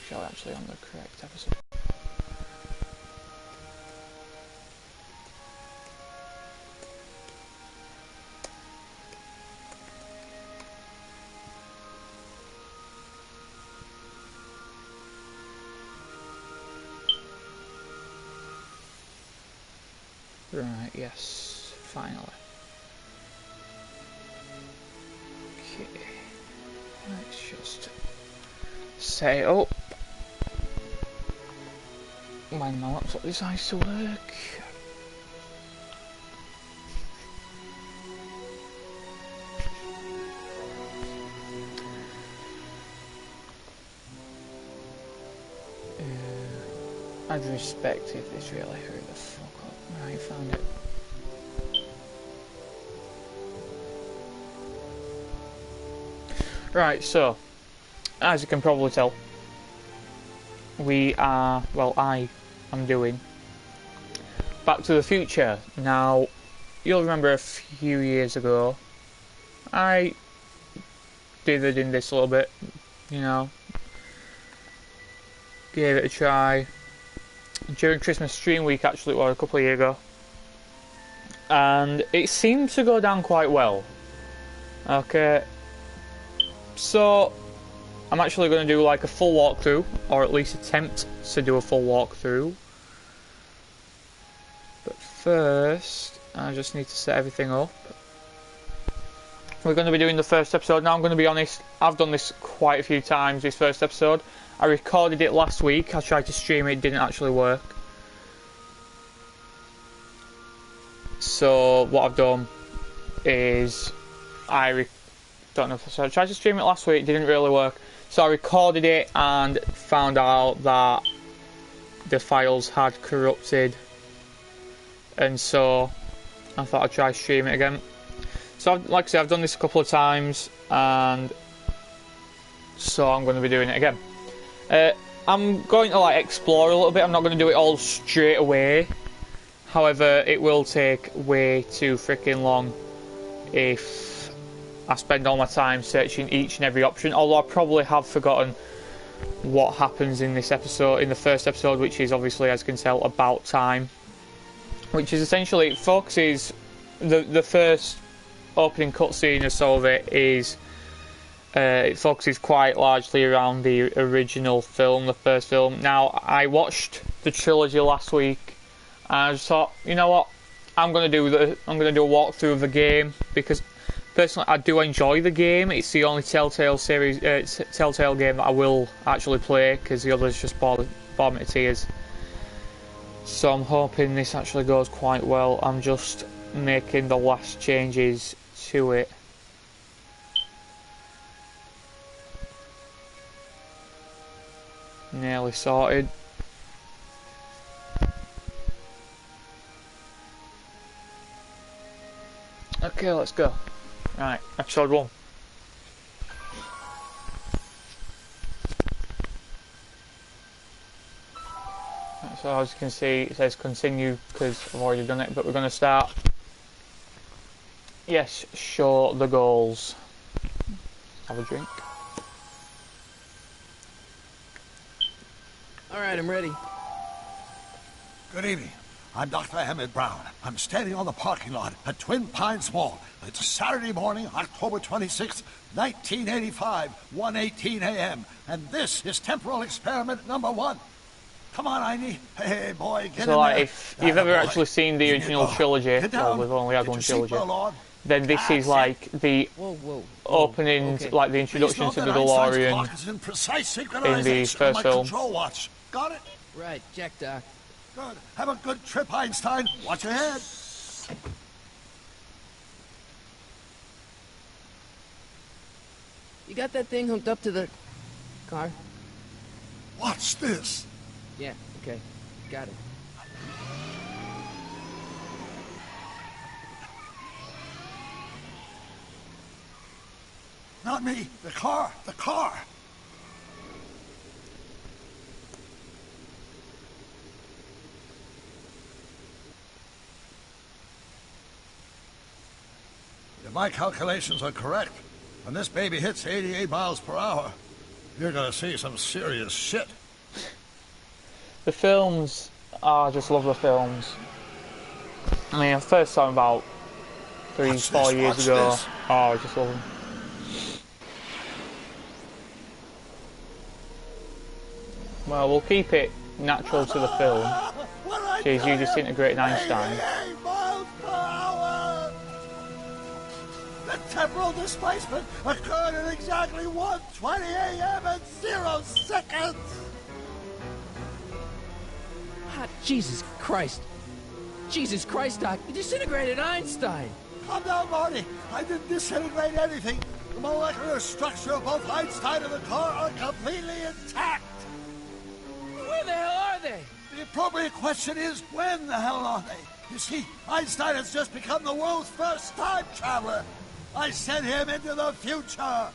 sure we're actually on the correct episode. Right, yes, finally. Okay, let's just set it up. When my laptop decides to work. I'd respect if this really hurry the fuck up. Right, found it. Right, so, as you can probably tell, we are, well, I am doing Back to the Future. Now, you'll remember a few years ago, I dithered in this a little bit, you know, gave it a try. During Christmas stream week, actually, it was a couple of years ago, and it seemed to go down quite well. Okay, so I'm actually going to do like a full walkthrough, or at least attempt to do a full walkthrough. But first, I just need to set everything up. We're going to be doing the first episode. Now, I'm going to be honest, I've done this quite a few times, this first episode. I recorded it last week, I tried to stream it, it didn't actually work. So what I've done is, don't know if I tried to stream it last week, it didn't really work. So I recorded it and found out that the files had corrupted. And so I thought I'd try stream it again. So like I said, I've done this a couple of times, and so I'm going to be doing it again. I'm going to like explore a little bit. I'm not going to do it all straight away. However, it will take way too freaking long if I spend all my time searching each and every option. Although I probably have forgotten what happens in this episode, in the first episode, which is obviously, as you can tell, about time. Which is essentially, it focuses, the first opening cutscene or so of it is, it focuses quite largely around the original film, the first film. Now, I watched the trilogy last week, and I just thought, you know what, I'm gonna do a walkthrough of the game, because personally I do enjoy the game. It's the only Telltale series, Telltale game that I will actually play, because the others just bore me to tears. So I'm hoping this actually goes quite well. I'm just making the last changes to it. Nearly sorted. Okay, let's go. Right, episode 1. So as you can see, it says continue because I've already done it, but we're going to start. Yes, show the goals. Have a drink. Alright, I'm ready. Good evening. I'm Dr. Emmett Brown. I'm standing on the parking lot at Twin Pines Mall. It's Saturday morning, October 26th, 1985, 1:18 a.m. And this is temporal experiment number 1. Come on, Einie. Hey, boy, get in So, like, there. if you've ever actually seen the original trilogy, well, we've only had one trilogy, then this is like the opening, okay. like the introduction to the DeLorean in the first film. Watch. Got it? Right, check, Doc. Good. Have a good trip, Einstein. Watch your head. You got that thing hooked up to the car? Watch this. Yeah, okay. Got it. Not me. The car. The car. If my calculations are correct, when this baby hits 88 miles per hour, you're gonna see some serious shit. The films are just lovely films. I mean, I first saw them about 3-4 years ago. This. Oh, I just love them. Well, we'll keep it natural to the film. Jeez, you disintegrated Einstein. 88 miles per hour. The temporal displacement occurred at exactly 1:20 a.m. and 0 seconds. Ah, Jesus Christ. Jesus Christ, Doc. You disintegrated Einstein. Calm down, Marty. I didn't disintegrate anything. The molecular structure of both Einstein and the car are completely intact. Where the hell are they? The appropriate question is, when the hell are they? You see, Einstein has just become the world's first time traveler. I sent him into the future.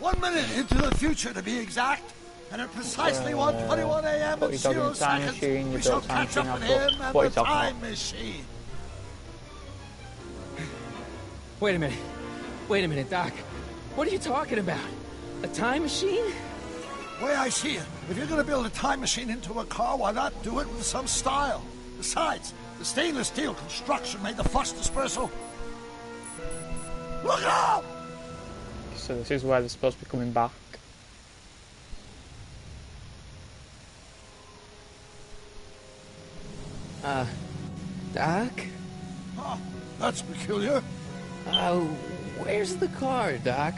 1 minute into the future, to be exact. And at precisely 1:21 a.m. Put and your dog 0 in the time seconds, machine, you we shall built time catch up machine, with I've him got- and what are the you talking time about? machine. Wait a minute. Wait a minute, Doc. What are you talking about? A time machine? The way I see it, if you're going to build a time machine into a car, why not do it with some style? Besides, the stainless steel construction made the flux dispersal. Look out! So this is where they're supposed to be coming back. Doc? Oh, that's peculiar. Where's the car, Doc?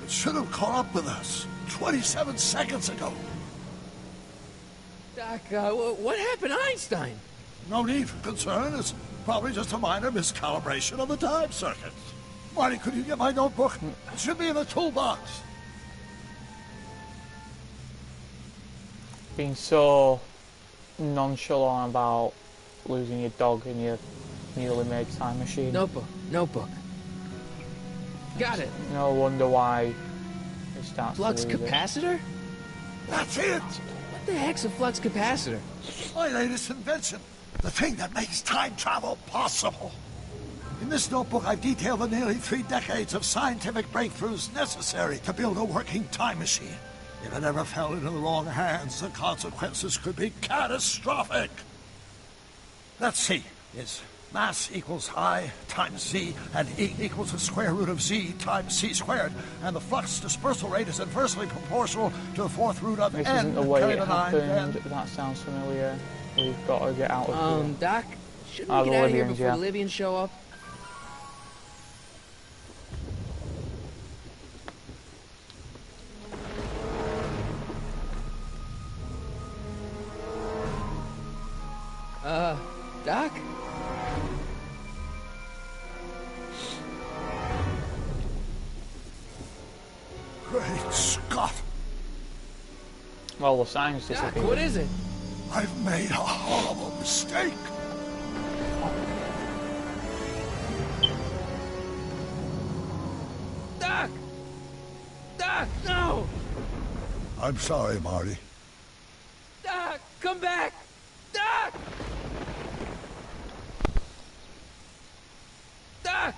It should have caught up with us 27 seconds ago. Doc, what happened to Einstein? No need for concern. It's probably just a minor miscalibration of the time circuit. Marty, could you get my notebook? It should be in the toolbox. Being so nonchalant about losing your dog in your newly made time machine. Notebook. Got it. No wonder why it starts Flux to lose it. capacitor? That's it. What the heck's a flux capacitor? My latest invention. The thing that makes time travel possible. In this notebook, I've detailed the nearly 3 decades of scientific breakthroughs necessary to build a working time machine. If it ever fell into the wrong hands, the consequences could be catastrophic. Let's see. It's mass equals I times Z, and E equals the square root of Z times C squared, and the flux dispersal rate is inversely proportional to the 4th root of This N isn't the way carried it to 9, happened. and That sounds familiar. We've got to get out of here. Doc, shouldn't Ah, we the get out of here Libyans, before yeah. the Libyans show up? Doc? Great Scott! Well, the signs Doc, disappeared. what is it? I've made a horrible mistake. Doc! Doc, no! I'm sorry, Marty. Doc, come back! Doc! Doc!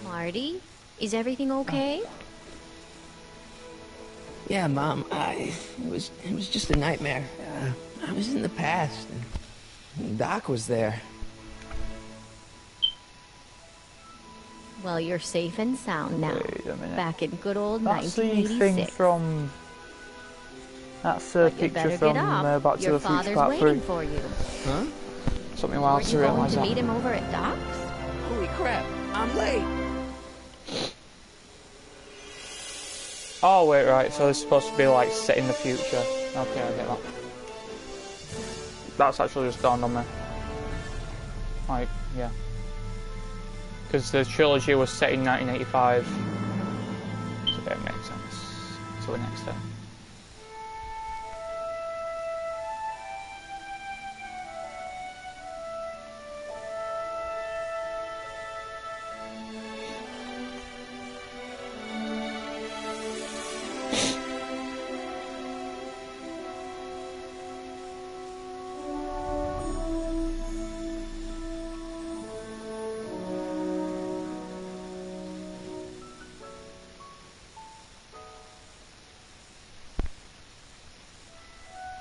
Marty, is everything okay? Yeah, Mom, it was just a nightmare. I was in the past, and Doc was there. Well, you're safe and sound now. Wait a minute. Back in good old That's the thing 1986. from... That's the But you picture better from get up. Back to Your the Future father's Part 3. waiting for you. Huh? Something wild Weren't to you going realise to that. meet him over at Doc's? Holy crap, I'm late. Oh, wait, right, so it's supposed to be, like, set in the future. Okay, I get that. That's actually just dawned on me. Like, yeah. Because the trilogy was set in 1985. So yeah, it makes sense to an extent.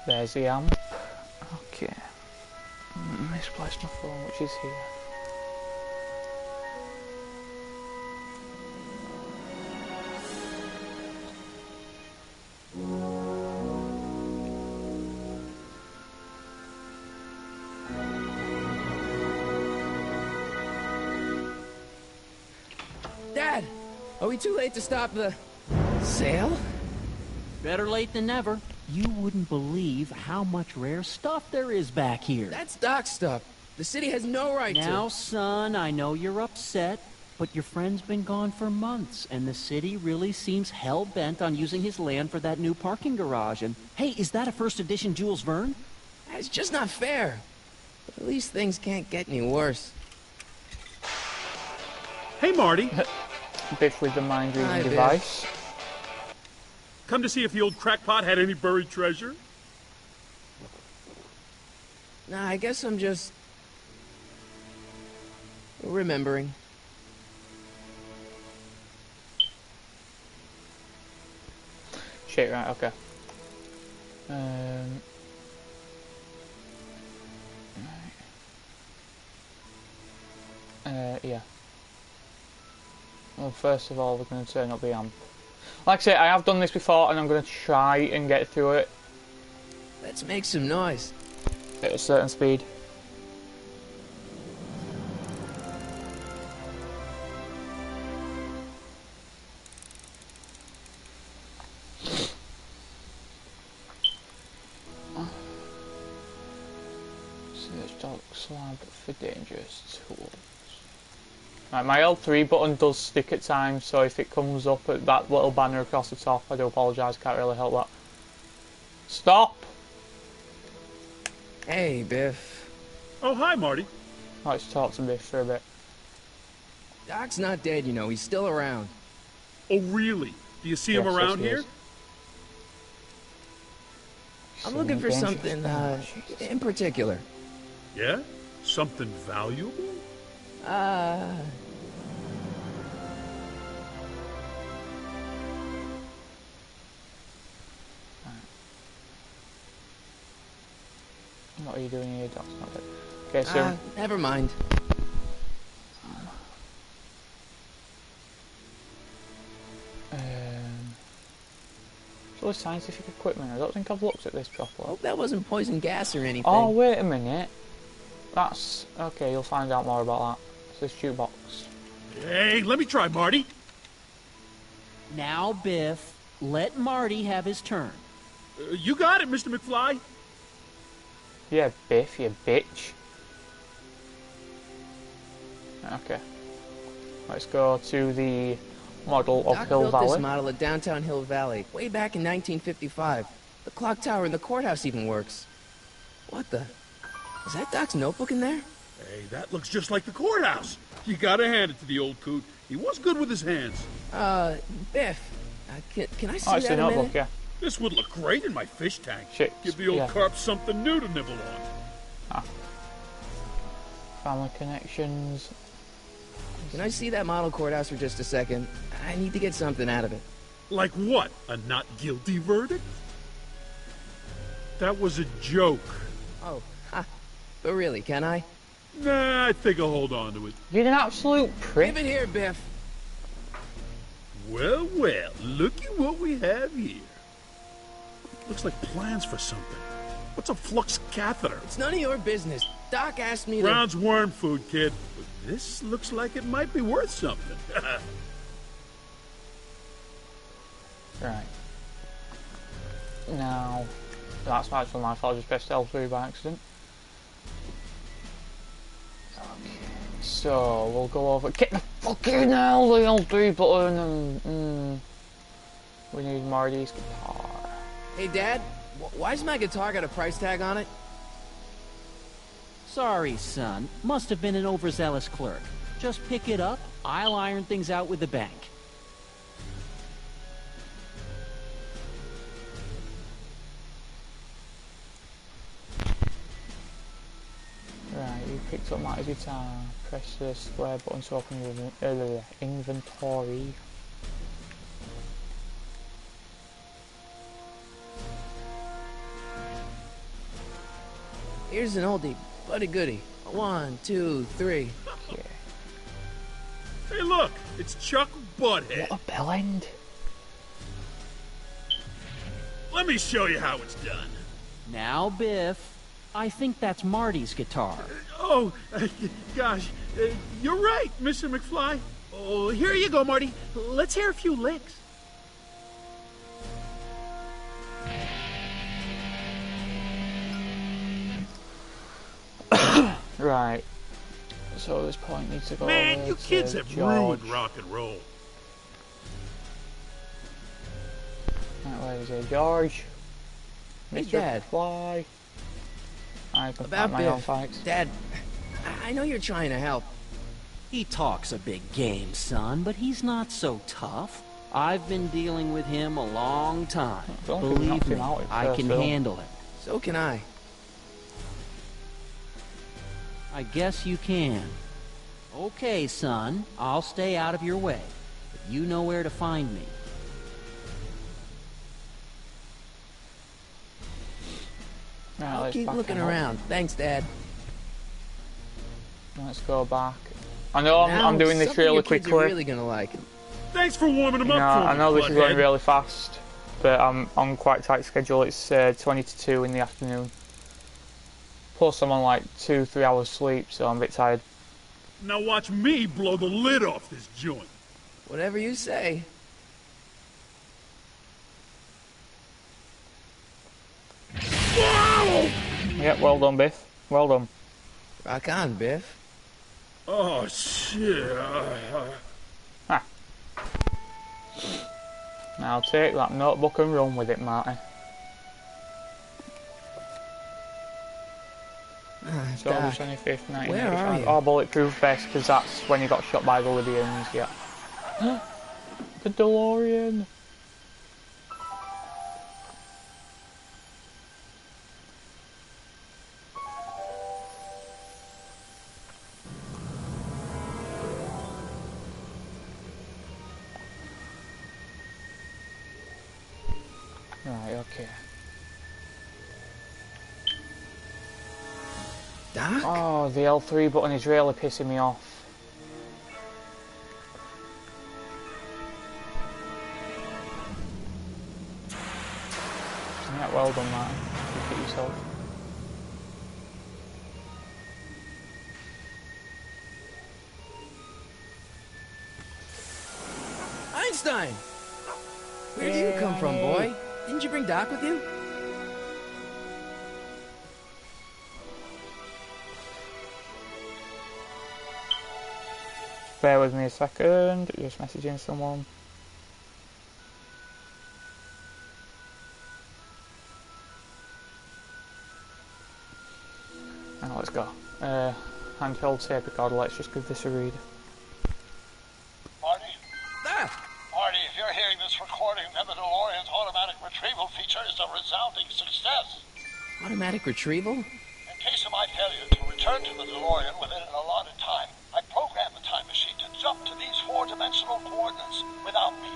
There's the amp. Okay. Misplaced my phone, which is here. Dad, are we too late to stop the sale? Better late than never. You wouldn't believe how much rare stuff there is back here. That's Doc's stuff. The city has no right Now, to. son, I know you're upset, but your friend's been gone for months, and the city really seems hell-bent on using his land for that new parking garage. And, hey, is that a first edition Jules Verne? It's just not fair. But at least things can't get any worse. Hey, Marty. Biff with the mind reading Hi, Biff. device. Come to see if the old crackpot had any buried treasure? Nah, I guess I'm just remembering. Shit, right, okay. Yeah. Well, first of all, we're going to turn up the amp. Like I say, I have done this before, and I'm going to try and get through it Let's make some noise. at a certain speed. Search dog slab for dangerous tools. Right, my L3 button does stick at times, so if it comes up at that little banner across the top, I do apologise, can't really help that. Stop! Hey, Biff. Oh, hi, Marty. Let's talk to Biff for a bit. Doc's not dead, you know. He's still around. Oh, really? Do you see him Yes, around yes, here? yes. I'm looking for Dangerous something, tools. in particular. Yeah? Something valuable? What are you doing here, Doc's not dead. Okay, so Never mind. it's all scientific equipment. I don't think I've looked at this properly. Hope that wasn't poison gas or anything. Oh, wait a minute. That's okay. You'll find out more about that. It's this jukebox. Hey, let me try, Marty. Now, Biff, let Marty have his turn. You got it, Mr. McFly. Yeah, Biff, you bitch. Okay. Let's go to the model of Doc Hill built Valley. this model at downtown Hill Valley way back in 1955. The clock tower in the courthouse even works. What the? Is that Doc's notebook in there? Hey, that looks just like the courthouse. You gotta hand it to the old coot. He was good with his hands. Biff, can I see Oh, it's that the a notebook, minute? yeah. This would look great in my fish tank. Shit, Give the old yeah. carp something new to nibble on. Family connections. Can I see that model courthouse for just a second? I need to get something out of it. Like what? A not guilty verdict? That was a joke. Oh, but really, can I? Nah, I think I'll hold on to it. You're an absolute prick. Give it here, Biff. Well, well, looky what we have here. Looks like plans for something. What's a flux catheter? It's none of your business. Doc asked me to... Brown's worm food, kid. But this looks like it might be worth something. Right. Now, that's actually my fault. I just pressed L3 by accident. Okay. So, we'll go over... Get the fucking hell, the L3 button and... we need Marty's guitar. Hey, Dad, why's my guitar got a price tag on it? Sorry, son. Must have been an overzealous clerk. Just pick it up. I'll iron things out with the bank. Right, you picked up Marty's guitar. Press the square button to open your inventory. Here's an oldie, but a goodie. 1, 2, 3. Yeah. Hey, look, it's Chuck Butthead. What a bell end. Let me show you how it's done. Now, Biff, I think that's Marty's guitar. Oh, gosh, you're right, Mr. McFly. Oh, here you go, Marty. Let's hear a few licks. Right. So this point needs to go Man, over you to kids have George. ruined rock and roll. Right, where is it? George? Hey, Mr. Dad. Fly. I can About fight my own Biff. fights. Dad, I know you're trying to help. He talks a big game, son, but he's not so tough. I've been dealing with him a long time. Don't think we Believe knocked me, him out in I first can film. handle it. So can I. I guess you can. Okay, son, I'll stay out of your way. But you know where to find me. Right, I'll let's keep back looking out. around. Thanks, Dad. Let's go back. I know Now, I'm doing this something really your kids quickly. are really gonna like. Thanks for warming them You know, up for I me, know this is going butthead. really fast, but I'm on quite tight schedule. It's 20 to 2 in the afternoon. Plus I'm on like 2-3 hours sleep, so I'm a bit tired. Now watch me blow the lid off this joint. Whatever you say. Whoa! Yeah, well done, Biff. Well done. Rock on, Biff. Oh, shit. Now take that notebook and run with it, Marty. October Doc, 25th, where are 1985. you? Oh, Bulletproof Vest, because that's when you got shot by the Libyans, yeah. The DeLorean! Right, okay. Doc? Oh, the L3 button is really pissing me off. Yeah, well done, Martin. Look at yourself. Einstein! Where do you come from, boy? Didn't you bring Doc with you? Bear with me a second, just messaging someone. Now let's go. Handheld tape recorder, let's just give this a read. Marty? Ah! Marty, if you're hearing this recording, then the DeLorean's automatic retrieval feature is a resounding success. Automatic retrieval? In case of my failure to return to the DeLorean within an allotted time, I programmed the time machine to jump to these four-dimensional coordinates without me.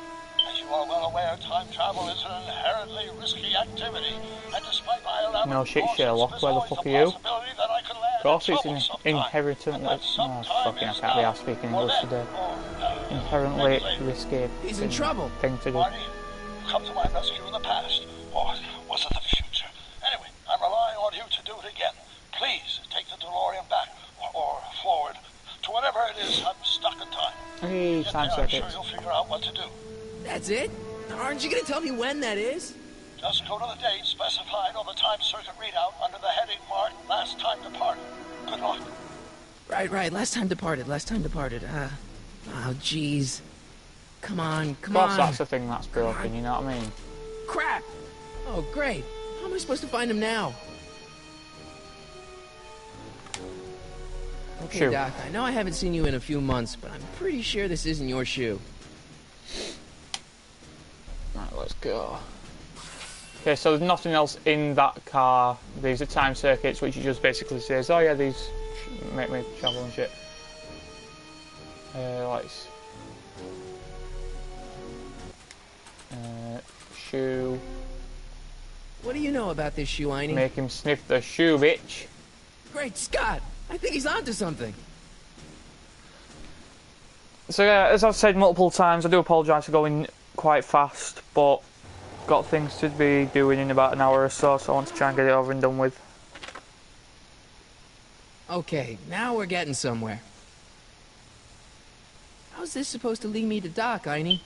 As you are well aware, time travel is an inherently risky activity, and despite my elaborate No shit, precautions, Sherlock, there's where the always fuck a are you? possibility that I could land Of course in it's trouble sometime, inherently... and that Oh, sometime fucking, I is can't be now, asked speaking or English then, today. or Inherently lately. risky He's in trouble. thing to do. Marty, you come to my rescue in the past, or was it the future? Anyway, I'm relying on you to do it again. Please take the DeLorean back, or forward, to whatever it is. I'm stuck in time. Hey, Get time there, I'm sure circuits. you'll figure out what to do. That's it? Aren't you gonna tell me when that is? Just go to the date specified on the time circuit readout under the heading marked Last Time Departed. Good luck. Right. Last time departed. Oh, jeez. Come on. Of course on. that's the thing that's broken, you know what I mean? Crap! Oh, great. How am I supposed to find him now? Okay, Shoe. Doc, I know I haven't seen you in a few months, but I'm pretty sure this isn't your shoe. Right, let's go. Okay, so there's nothing else in that car. These are time circuits, which it just basically says, oh yeah, these make me travel and shit. Let's... shoe. What do you know about this shoe, Einie? Make him sniff the shoe, bitch. Great Scott! I think he's onto something. So yeah, as I've said multiple times, I do apologise for going quite fast, but got things to be doing in about an hour or so, so I want to try and get it over and done with. Okay, now we're getting somewhere. How's this supposed to lead me to Doc, Einie?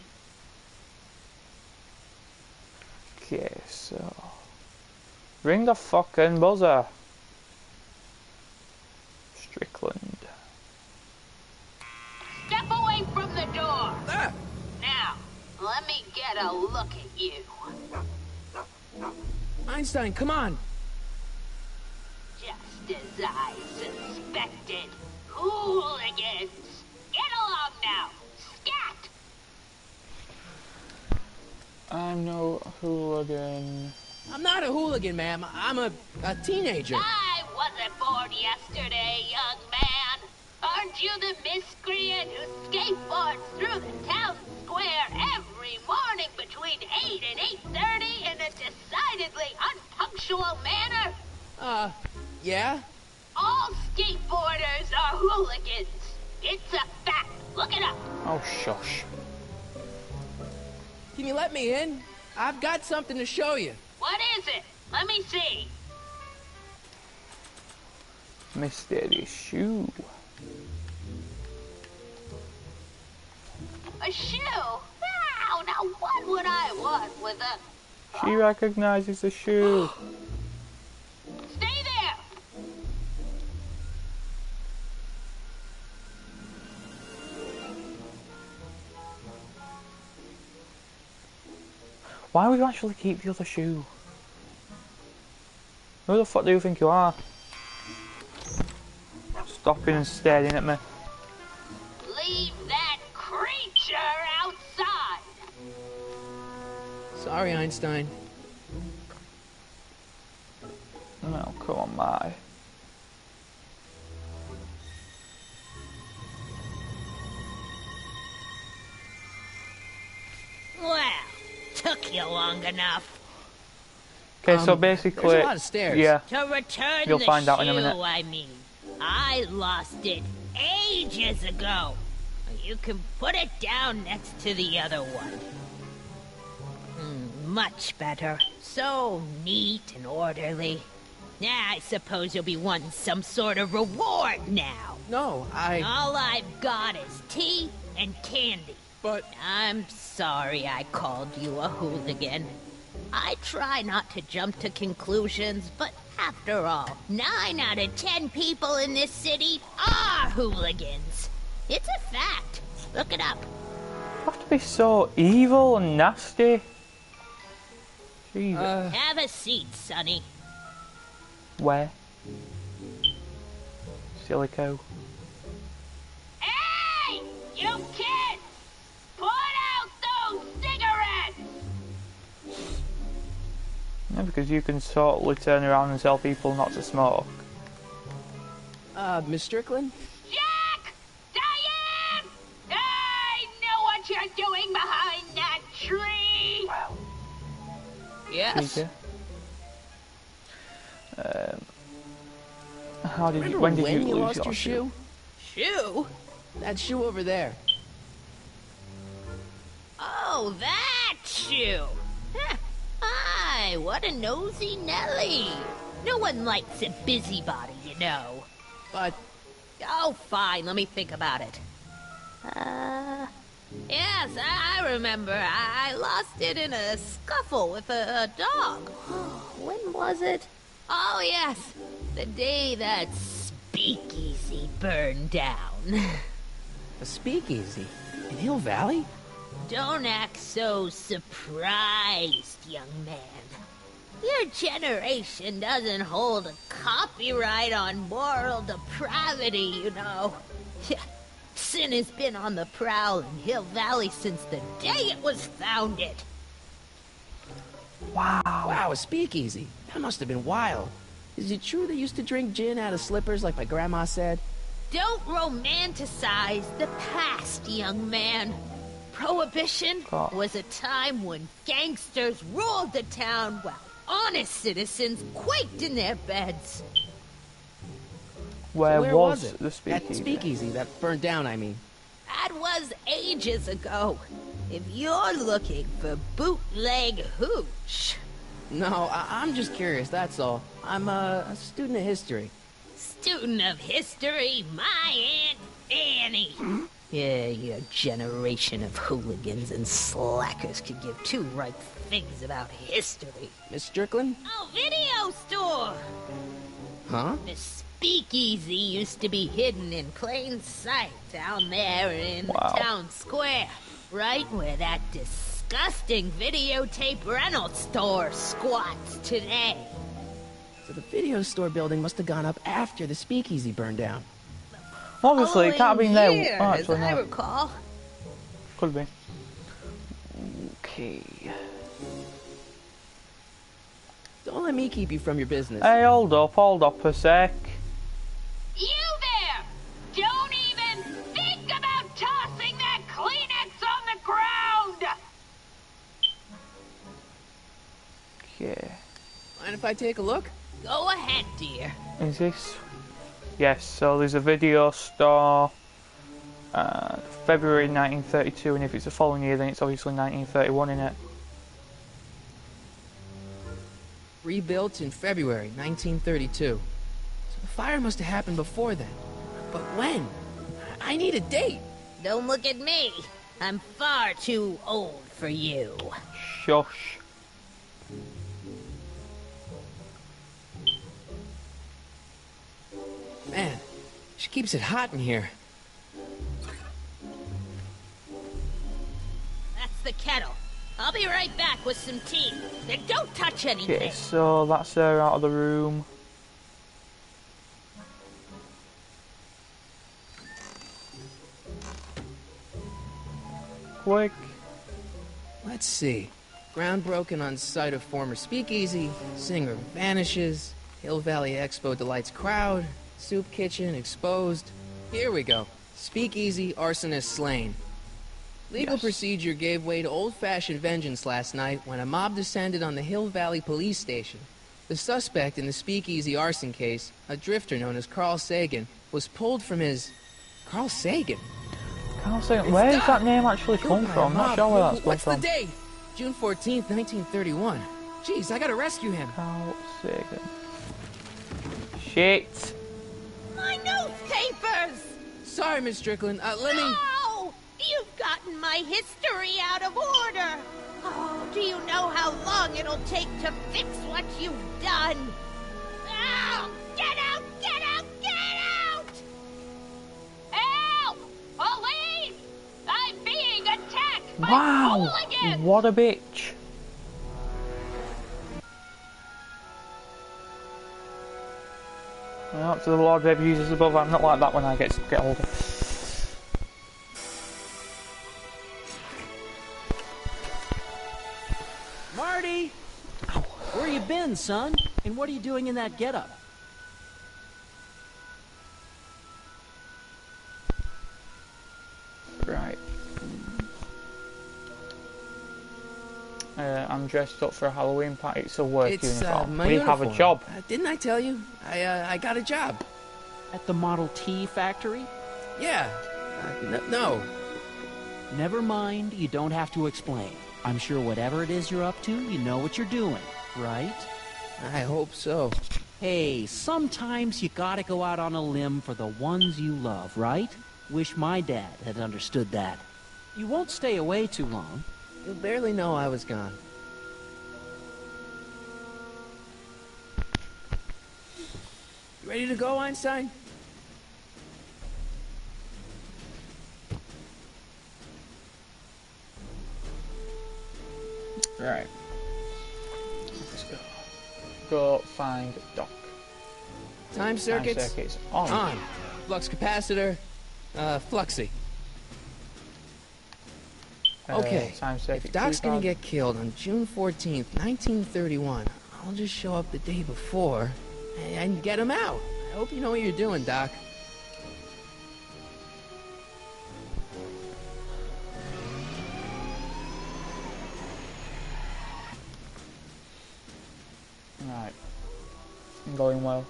Okay, so... ring the fucking buzzer. Strickland. Step away from the door. Ah! Now, let me get a look at you. Einstein, come on! Just as I suspected. Hooligans! Get along now! Scat! I'm no hooligan. I'm not a hooligan, ma'am. I'm a teenager. I wasn't born yesterday, young man. Aren't you the miscreant who skateboards through the town square every morning between 8 and 8:30 in a decidedly unpunctual manner? Yeah? All skateboarders are hooligans. It's a fact. Look it up. Oh, shush. Can you let me in? I've got something to show you. What is it? Let me see. Mystery shoe. A shoe? Wow, now what would I want with a... She recognizes the shoe. Stay there! Why would you actually keep the other shoe? Who the fuck do you think you are? Stopping and staring at me. Leave that creature outside! Sorry, Einstein. No, come on, my. Well, took you long enough. Okay, so There's basically, a lot of stairs. yeah, To return You'll the find out shoe, in a minute. I mean. I lost it ages ago. You can put it down next to the other one. Much better. So neat and orderly. I suppose you'll be wanting some sort of reward now. No, All I've got is tea and candy. But... I'm sorry I called you a hooligan. I try not to jump to conclusions, but after all, 9 out of 10 people in this city are hooligans. It's a fact. Look it up. you have to be so evil and nasty. Jesus. Have a seat, Sonny. Where? Silico. Hey! You kids! Put out those cigarettes! Yeah, because you can totally turn around and tell people not to smoke. Miss Strickland? Jack! Diane! I know what you're doing behind that tree! Well, Yes. Peter. How did you? Remember When did when you lose lost your shoe? Shoe? That shoe over there. Oh, that shoe! Huh. Hi, what a nosy Nelly! No one likes a busybody, you know. But... Oh, fine, let me think about it. Yes, I remember. I lost it in a scuffle with a dog. When was it? Oh, yes, the day that speakeasy burned down. a speakeasy? In Hill Valley? Don't act so surprised, young man. Your generation doesn't hold a copyright on moral depravity, you know. Sin has been on the prowl in Hill Valley since the day it was founded. Wow, a speakeasy. That must have been wild. Is it true they used to drink gin out of slippers like my grandma said? Don't romanticize the past, young man. Prohibition was a time when gangsters ruled the town while honest citizens quaked in their beds. Where, So where was it? the speakeasy? That speakeasy that burned down, I mean. That was ages ago. If you're looking for bootleg hooch. No, I'm just curious, that's all. I'm a student of history. Student of history, my Aunt Fanny. Yeah, your generation of hooligans and slackers could give two right things about history. Miss Strickland? Oh, video store! Huh? The speakeasy used to be hidden in plain sight down there in the town square. Right where that disgusting videotape rental store squats today. So the video store building must have gone up after the speakeasy burned down. Obviously, it can't have been there. Year, Oh, as actually, I no. recall. Could be. Okay. Don't let me keep you from your business. Hey, hold up a sec. You there! Don't even think about tossing that Kleenex on the ground! Okay. Mind if I take a look? Go ahead, dear. Is this? Yes, so there's a video store. February 1932, and if it's the following year, then it's obviously 1931 in it. Rebuilt in February 1932. So the fire must have happened before then. But when? I need a date. Don't look at me. I'm far too old for you. Shush. Man, she keeps it hot in here. That's the kettle. I'll be right back with some tea. Then don't touch anything. Okay, so that's her out of the room. Quick. Let's see. Ground broken on site of former speakeasy. Singer vanishes. Hill Valley Expo delights crowd. Soup kitchen exposed. Here we go. Speakeasy arsonist slain. Legal procedure gave way to old-fashioned vengeance last night when a mob descended on the Hill Valley police station. The suspect in the speakeasy arson case, a drifter known as Carl Sagan, was pulled from his... Carl Sagan? Carl Sagan. Where does that name actually come from? I'm not sure where that's come What's from. the date? June 14th, 1931. Jeez, I gotta rescue him. Carl Sagan. Shit. My newspapers! Sorry, Miss Strickland. Let me... No! You've gotten my history out of order! Oh, do you know how long it'll take to fix what you've done? Ow! Get out! Get out! Get out! Help! Police! I'm being attacked by Wow. hooligans! What a bitch. Well, up to the Lord of users above. I'm not like that when I get older. Marty! Where you been, son? And what are you doing in that getup? Right. I'm dressed up for a Halloween party. It's a work It's uniform. my We have a uniform. job. Didn't I tell you? I got a job. At the Model T factory? Yeah. No. Never mind, you don't have to explain. I'm sure whatever it is you're up to, you know what you're doing, right? I hope so. Hey, sometimes you gotta go out on a limb for the ones you love, right? Wish my dad had understood that. You won't stay away too long. You'll barely know I was gone. You ready to go, Einstein? Right. Let's go. Go find Doc. Time circuits. circuits on. Flux capacitor. Fluxy. Okay. Time circuit If Doc's gonna keypad. get killed on June 14th, 1931, I'll just show up the day before and get him out. I hope you know what you're doing, Doc. Right. Going well.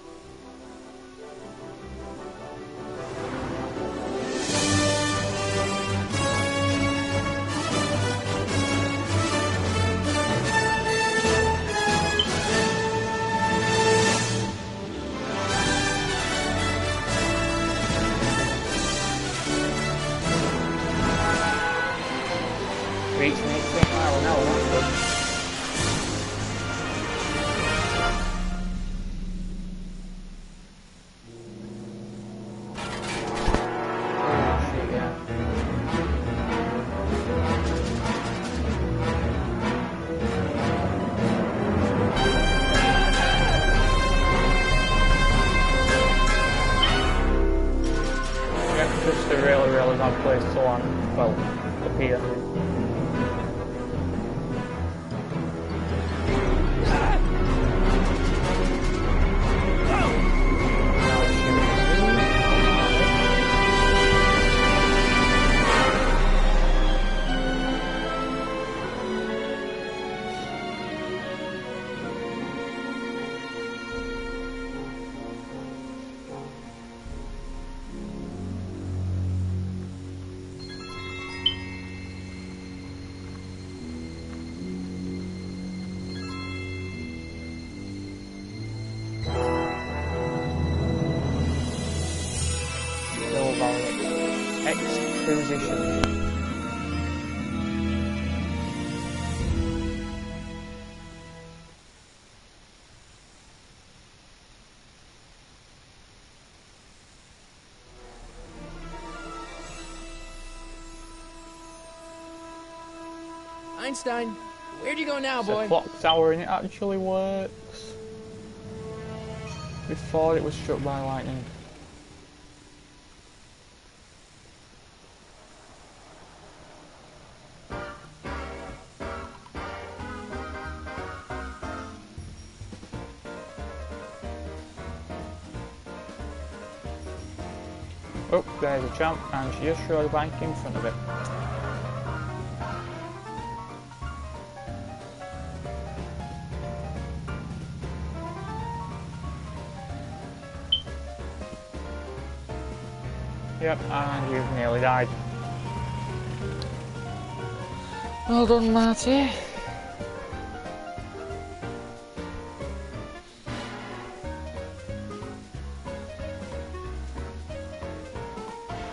well, no, that's good. Oh, shit, yeah. Yeah, it's just a really, really bad place to land. Well, up here. Hill Valley. Exposition. Einstein, where'd you go now, It's a boy? clock tower and it actually works. Before it was struck by lightning. Oh, there's a champ and she just rode a bike in front of it. Yep, and you've nearly died. Well done, Marty.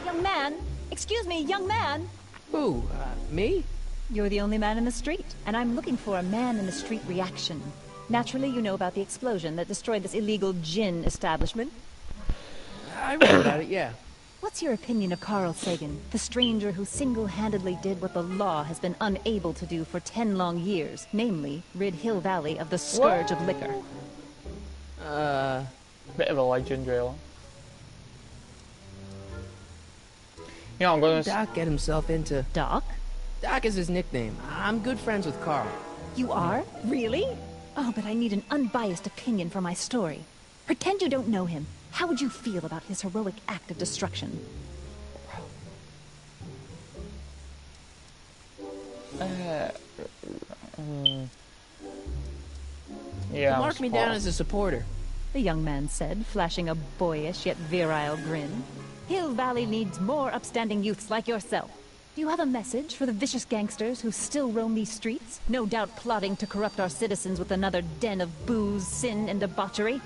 Young man! Excuse me, young man! Who, me? You're the only man in the street, and I'm looking for a man-in-the-street reaction. Naturally, you know about the explosion that destroyed this illegal gin establishment. I read about it, yeah. What's your opinion of Carl Sagan, the stranger who single-handedly did what the law has been unable to do for 10 long years, namely, rid Hill Valley of the scourge of liquor? Bit of a legend, really. You know, I'm gonna... Doc get himself into... Doc? Doc is his nickname. I'm good friends with Carl. You are? Really? Oh, but I need an unbiased opinion for my story. Pretend you don't know him. How would you feel about his heroic act of destruction? Yeah, Mark me down as a supporter. The young man said, flashing a boyish yet virile grin. Hill Valley needs more upstanding youths like yourself. Do you have a message for the vicious gangsters who still roam these streets, no doubt plotting to corrupt our citizens with another den of booze, sin, and debauchery?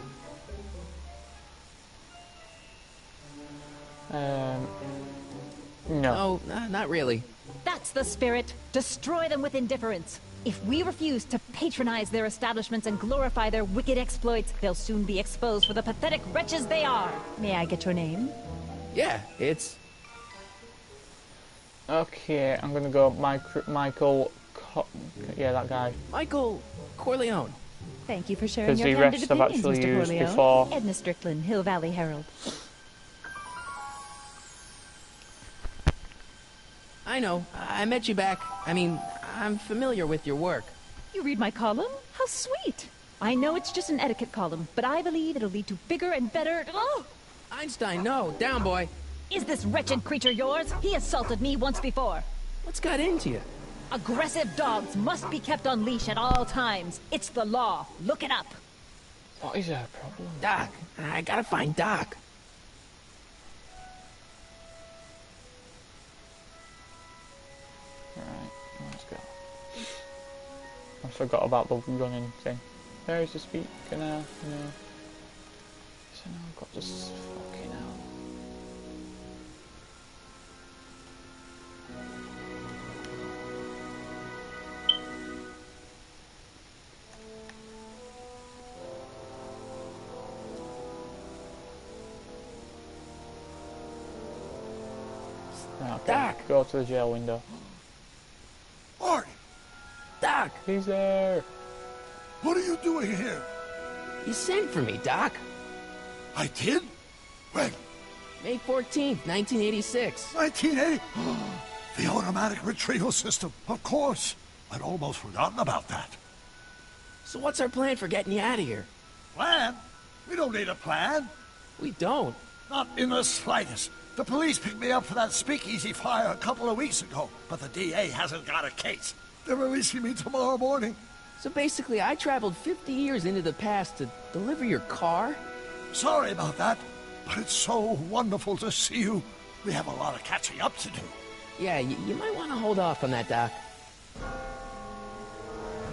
No. Oh, not really. That's the spirit. Destroy them with indifference. If we refuse to patronize their establishments and glorify their wicked exploits, they'll soon be exposed for the pathetic wretches they are. May I get your name? Yeah, it's... Okay, I'm gonna go Michael... yeah, that guy. Michael Corleone. Thank you for sharing Because your the candid rest I've opinions, actually Mr. used Corleone. before. Edna Strickland, Hill Valley Herald. I know. I met you back. I mean, I'm familiar with your work. You read my column? How sweet! I know it's just an etiquette column, but I believe it'll lead to bigger and better... Oh! Einstein, no. Down, boy. Is this wretched creature yours? He assaulted me once before. What's got into you? Aggressive dogs must be kept on leash at all times. It's the law. Look it up. What is our problem? Doc. I gotta find Doc. Right, let's go. I forgot about the running thing. There's the speaker now, no. So now I've got this fucking hell. Okay, Doc! go to the jail window. Marty, Doc! He's there. what are you doing here? You sent for me, Doc. I did? When? May 14th, 1986. 1980? The automatic retrieval system, of course. I'd almost forgotten about that. So what's our plan for getting you out of here? Plan? We don't need a plan. We don't. Not in the slightest. The police picked me up for that speakeasy fire a couple of weeks ago, but the DA hasn't got a case. They're releasing me tomorrow morning. So basically, I traveled 50 years into the past to deliver your car? Sorry about that, but it's so wonderful to see you. We have a lot of catching up to do. Yeah, you might want to hold off on that, Doc.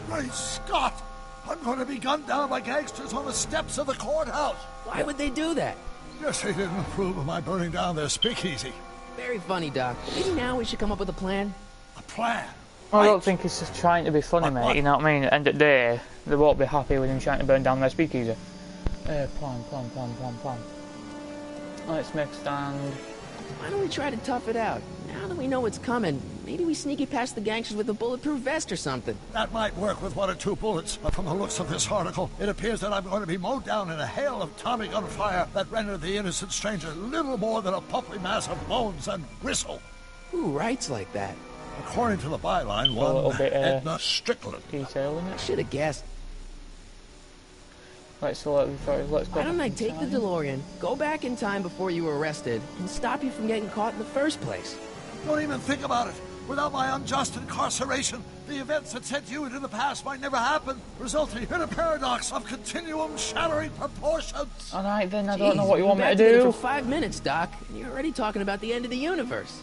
Great Scott! I'm going to be gunned down by gangsters on the steps of the courthouse. Why would they do that? Guess they didn't approve of my burning down their speakeasy. Very funny, Doc. Maybe now we should come up with a plan. A plan? I don't think he's just trying to be funny, mate, you know what I mean? At the end of the day, they won't be happy with him trying to burn down their speakeasy. Plan. Let's make a stand. Why don't we try to tough it out? Now that we know what's coming, maybe we sneak it past the gangsters with a bulletproof vest or something. That might work with 1 or 2 bullets, but from the looks of this article, it appears that I'm going to be mowed down in a hail of Tommy gun fire that rendered the innocent stranger little more than a puffy mass of bones and gristle. Who writes like that? According to the byline, A one little bit, Edna Strickland. Detail in I it. should have guessed. Let's go. Why don't I take the DeLorean, go back in time before you were arrested, and stop you from getting caught in the first place? Don't even think about it. Without my unjust incarceration, the events that sent you into the past might never happen, resulting in a paradox of continuum-shattering proportions. Alright then, I don't know what you We've want me been to back together do. for 5 minutes, Doc, and you're already talking about the end of the universe.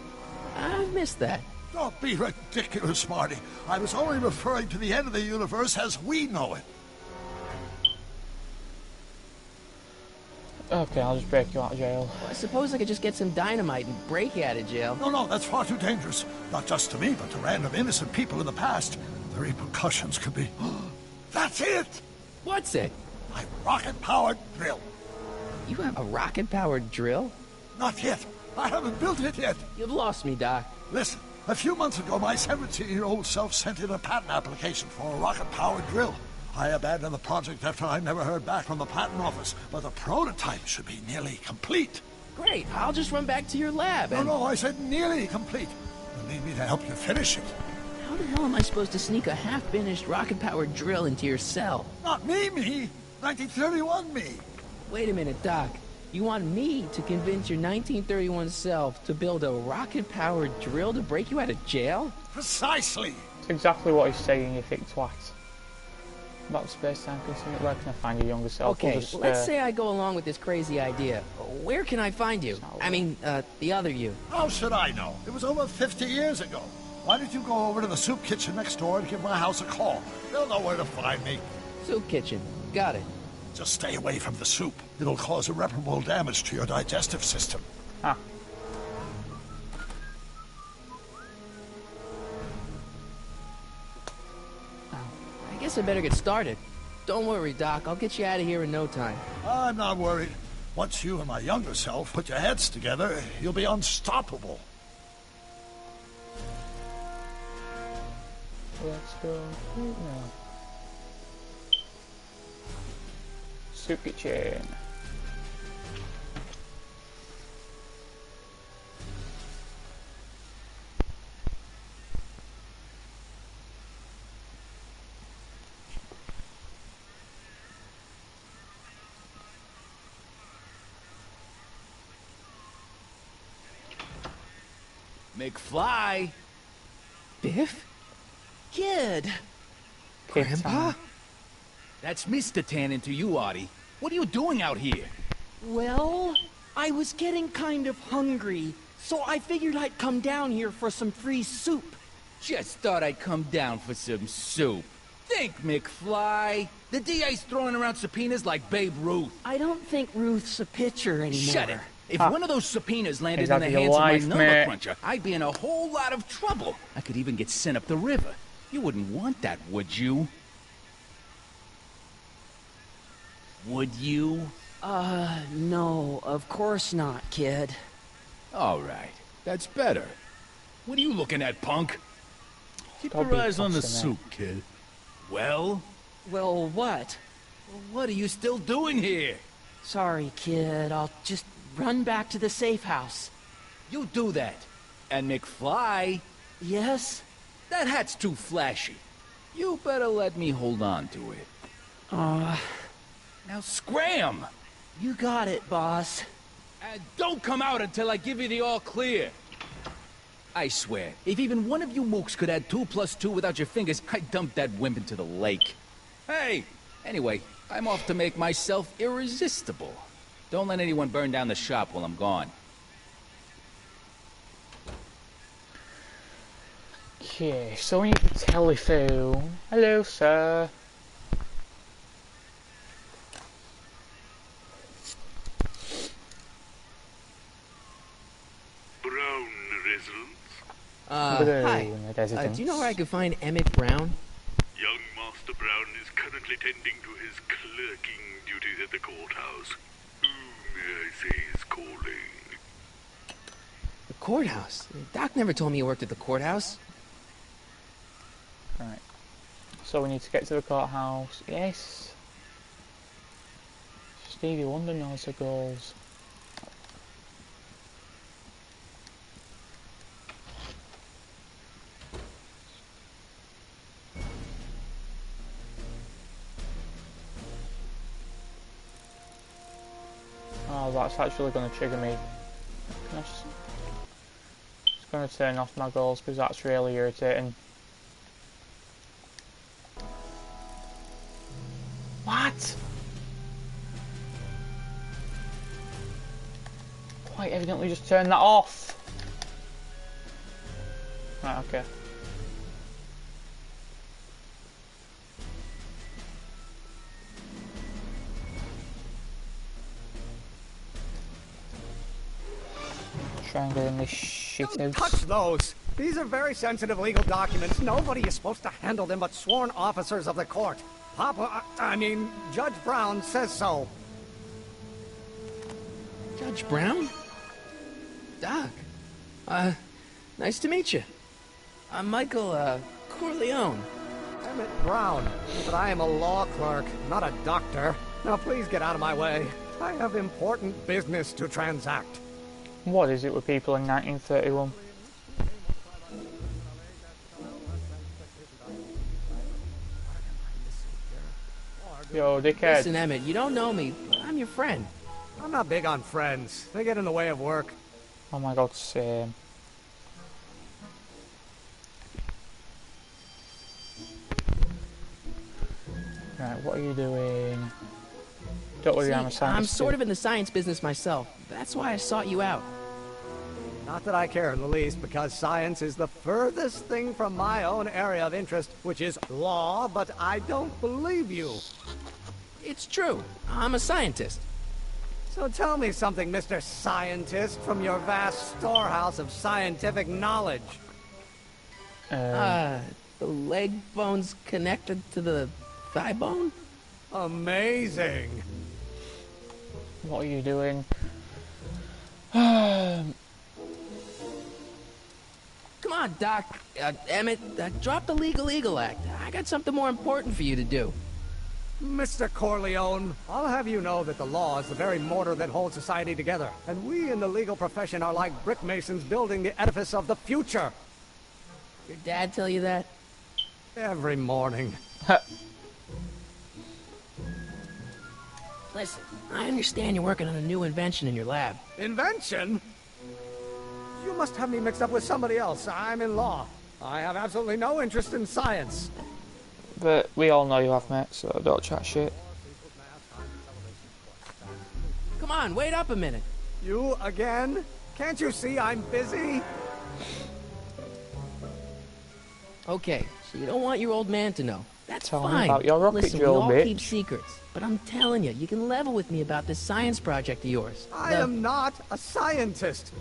I've missed that. Don't be ridiculous, Marty. I was only referring to the end of the universe as we know it. Okay, I'll just break you out of jail. I suppose I could just get some dynamite and break you out of jail. No, that's far too dangerous. Not just to me, but to random innocent people in the past. The repercussions could be... That's it! What's it? My rocket-powered drill. You have a rocket-powered drill? Not yet. I haven't built it yet. You've lost me, Doc. Listen, a few months ago, my 17-year-old self sent in a patent application for a rocket-powered drill. I abandoned the project after I never heard back from the patent office, but the prototype should be nearly complete. Great, I'll just run back to your lab and... No, I said nearly complete. You need me to help you finish it. How the hell am I supposed to sneak a half-finished rocket-powered drill into your cell? Not me. 1931 me. Wait a minute, Doc. You want me to convince your 1931 self to build a rocket-powered drill to break you out of jail? Precisely. It's exactly what he's saying, you thick twat. About space-time continuum. Where can I find your younger self? Okay, We'll just, let's say I go along with this crazy idea. Where can I find you? I mean, the other you. How should I know? It was over 50 years ago. Why don't you go over to the soup kitchen next door and give my house a call? They'll know where to find me. Soup kitchen. Got it. Just stay away from the soup. It'll cause irreparable damage to your digestive system. Ah. I guess I better get started. Don't worry, Doc. I'll get you out of here in no time. I'm not worried. Once you and my younger self put your heads together, you'll be unstoppable. Let's go now. Soup kitchen. McFly! Biff? Kid! Grandpa? That's Mr. Tannen to you, Artie. What are you doing out here? Well, I was getting kind of hungry, so I figured I'd come down here for some free soup. Just thought I'd come down for some soup. Think, McFly. The DA's throwing around subpoenas like Babe Ruth. I don't think Ruth's a pitcher anymore. Shut it. If one of those subpoenas landed in the Exactly, hands your life, of my number mate. cruncher, I'd be in a whole lot of trouble. I could even get sent up the river. You wouldn't want that, would you? Would you? No, of course not, kid. All right. That's better. What are you looking at, punk? Keep Don't your be eyes on the tossing soup, kid. Well, Well, what? what are you still doing here? Sorry, kid. I'll just run back to the safe house. You do that. And McFly, Yes? that hat's too flashy. You better let me hold on to it. Now scram! You got it, boss. And don't come out until I give you the all clear. I swear, if even one of you mooks could add 2 plus 2 without your fingers, I'd dump that wimp into the lake. Hey! Anyway, I'm off to make myself irresistible. Don't let anyone burn down the shop while I'm gone. Okay, so we need the telephone. Hello, sir. Brown residence. Hi. Resident. Do you know where I could find Emmett Brown? Young Master Brown is currently tending to his clerking duties at the courthouse. Who, may I say, is calling? The courthouse? Doc never told me he worked at the courthouse. Right. So we need to get to the courthouse. Yes. Stevie Wonder knows the goals. Oh, that's actually going to trigger me. It's going to turn off my goals because that's really irritating. What? Quite evidently just turn that off. Right, okay. Triangling this shit Don't out. touch those! These are very sensitive legal documents. Nobody is supposed to handle them but sworn officers of the court. Judge Brown says so. Judge Brown? Doc. Nice to meet you. I'm Michael, Corleone. Emmett Brown. But I am a law clerk, not a doctor. Now please get out of my way. I have important business to transact. What is it with people in 1931? Yo, dickhead. Listen, Emmett, you don't know me, but I'm your friend. I'm not big on friends. They get in the way of work. Oh my god, same. Right, what are you doing? Don't worry, See, I'm a scientist. I'm sort of in the science business myself. That's why I sought you out. Not that I care in the least, because science is the furthest thing from my own area of interest, which is law, but I don't believe you. It's true. I'm a scientist. So tell me something, Mr. Scientist, from your vast storehouse of scientific knowledge. The leg bone's connected to the thigh bone? Amazing. What are you doing? Come on, Doc. Emmett, drop the Legal Eagle Act. I got something more important for you to do. Mr. Corleone, I'll have you know that the law is the very mortar that holds society together, and we in the legal profession are like brick masons building the edifice of the future. Your dad tell you that? Every morning. Listen, I understand you're working on a new invention in your lab. Invention? You must have me mixed up with somebody else. I'm in law. I have absolutely no interest in science. But we all know you have, mate, so don't chat shit. Come on, wait up a minute. You again? Can't you see I'm busy? Okay, so you don't want your old man to know. That's Tell me fine. about your rocket Listen, drill, we all bitch. keep secrets. But I'm telling you, you can level with me about this science project of yours. I am not a scientist.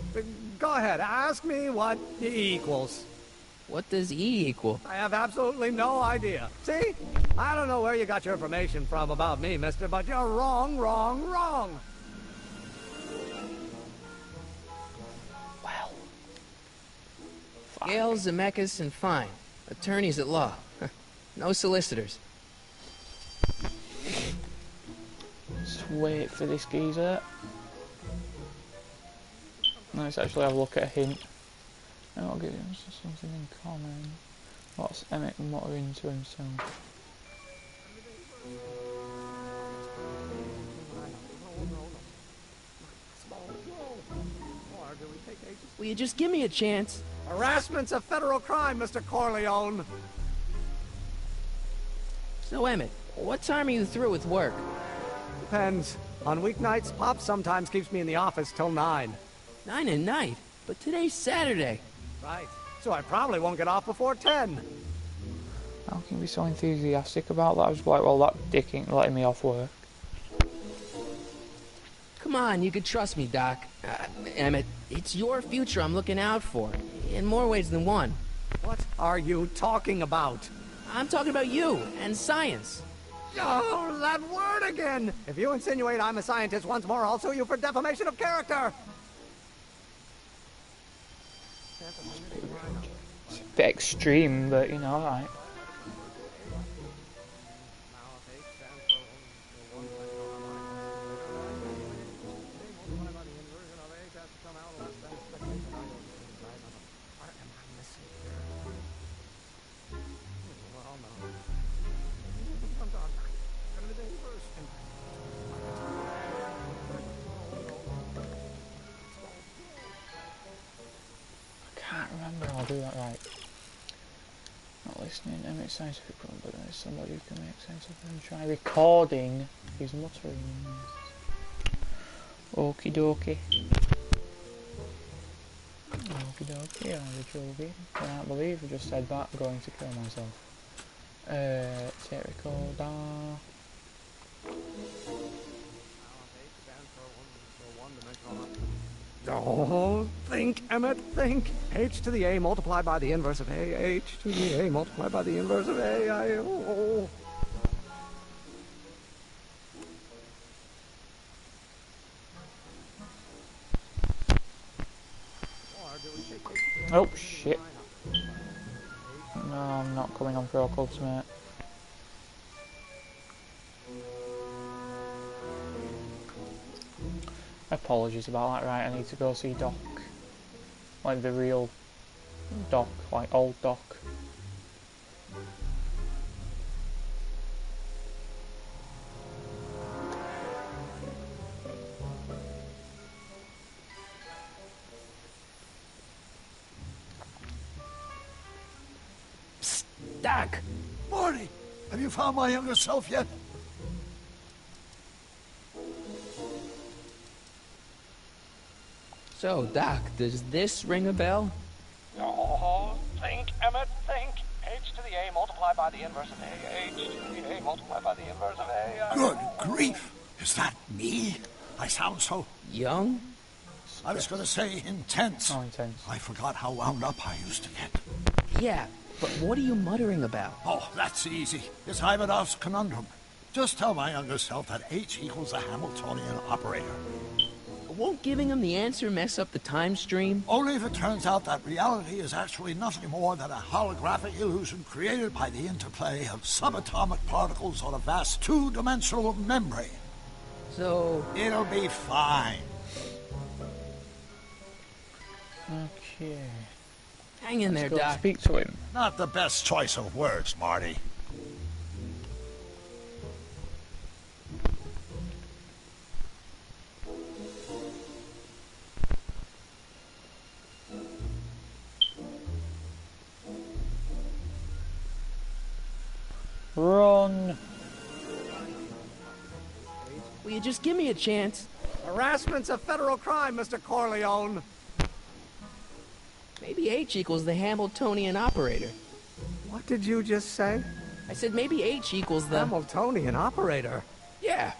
Go ahead, ask me what E equals. What does E equal? I have absolutely no idea. See? I don't know where you got your information from about me, mister, but you're wrong, wrong, wrong. Well. Gale, Zemeckis, and Fine. Attorneys at law. No solicitors. Let's wait for this geezer. Let's actually have a look at a hint. And I'll give him something in common. What's Emmett muttering to himself? Will you just give me a chance? Harassment's a federal crime, Mr. Corleone. So, Emmett, what time are you through with work? Depends. On weeknights, Pop sometimes keeps me in the office till 9. 9 at night? But today's Saturday. Right. So I probably won't get off before 10. How can you be so enthusiastic about that? I was like, well, that dick ain't letting me off work. Come on, you can trust me, Doc. Emmett, it's your future I'm looking out for. In more ways than one. What are you talking about? I'm talking about you and science. Oh, that word again! If you insinuate I'm a scientist once more, I'll sue you for defamation of character! It's a bit extreme, but you know, alright. I'll do that right. Not listening, Emmett scientific problem, but there's somebody who can make sense of them. Try recording his muttering. Okie dokie. Okie dokie, I'm joking. Can't believe I just said that, I'm going to kill myself. Take recorder. Oh, think, Emmett, think. H to the A multiplied by the inverse of A. H to the A multiplied by the inverse of A. Oh, shit. No, I'm not coming on for all clubs, mate. Apologies about that, right, I need to go see Doc. Like the real Doc, like old Doc. Psst, Doc! Marty, have you found my younger self yet? So, Doc, does this ring a bell? Oh, think, Emmett, think. H to the A multiplied by the inverse of A. H to the A multiplied by the inverse of A. Good grief! Is that me? I sound so... Young? I was going to say intense. Oh, intense. I forgot how wound up I used to get. Yeah, but what are you muttering about? Oh, that's easy. It's Ivanov's conundrum. Just tell my younger self that H equals the Hamiltonian operator. Won't giving him the answer mess up the time stream? Only if it turns out that reality is actually nothing more than a holographic illusion created by the interplay of subatomic particles on a vast two-dimensional membrane. So... It'll be fine. Okay. Hang in there, Doc. Speak to him. Not the best choice of words, Marty. Run! Will you just give me a chance? Harassment's a federal crime, Mr. Corleone. Maybe H equals the Hamiltonian operator. What did you just say? I said maybe H equals the... Hamiltonian operator? Yeah.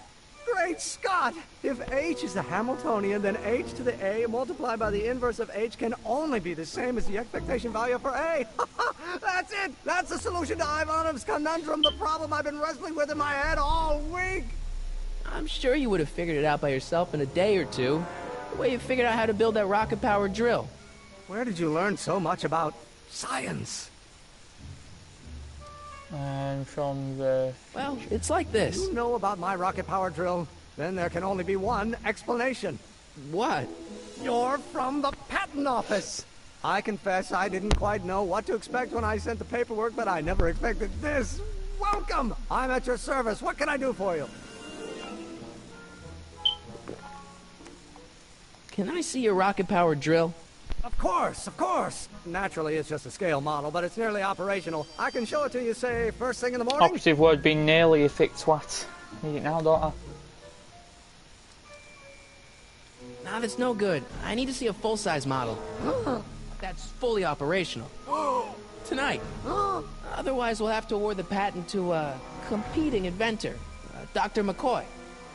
Great Scott! If H is the Hamiltonian, then H to the A multiplied by the inverse of H can only be the same as the expectation value for A. That's it! That's the solution to Ivanov's conundrum, the problem I've been wrestling with in my head all week! I'm sure you would have figured it out by yourself in a day or two. The way you figured out how to build that rocket-powered drill. Where did you learn so much about Science. And from the... Well, it's like this. You know about my rocket power drill? Then there can only be one explanation. What? You're from the patent office. I confess I didn't quite know what to expect when I sent the paperwork, but I never expected this. Welcome! I'm at your service. What can I do for you? Can I see your rocket-powered drill? Of course, of course. Naturally, it's just a scale model, but it's nearly operational. I can show it to you, say, first thing in the morning. Operative word being nearly a thick twat. Need it now, don't I? Nah, that's no good. I need to see a full-size model. That's fully operational. Tonight. Otherwise, we'll have to award the patent to a competing inventor, Dr. McCoy.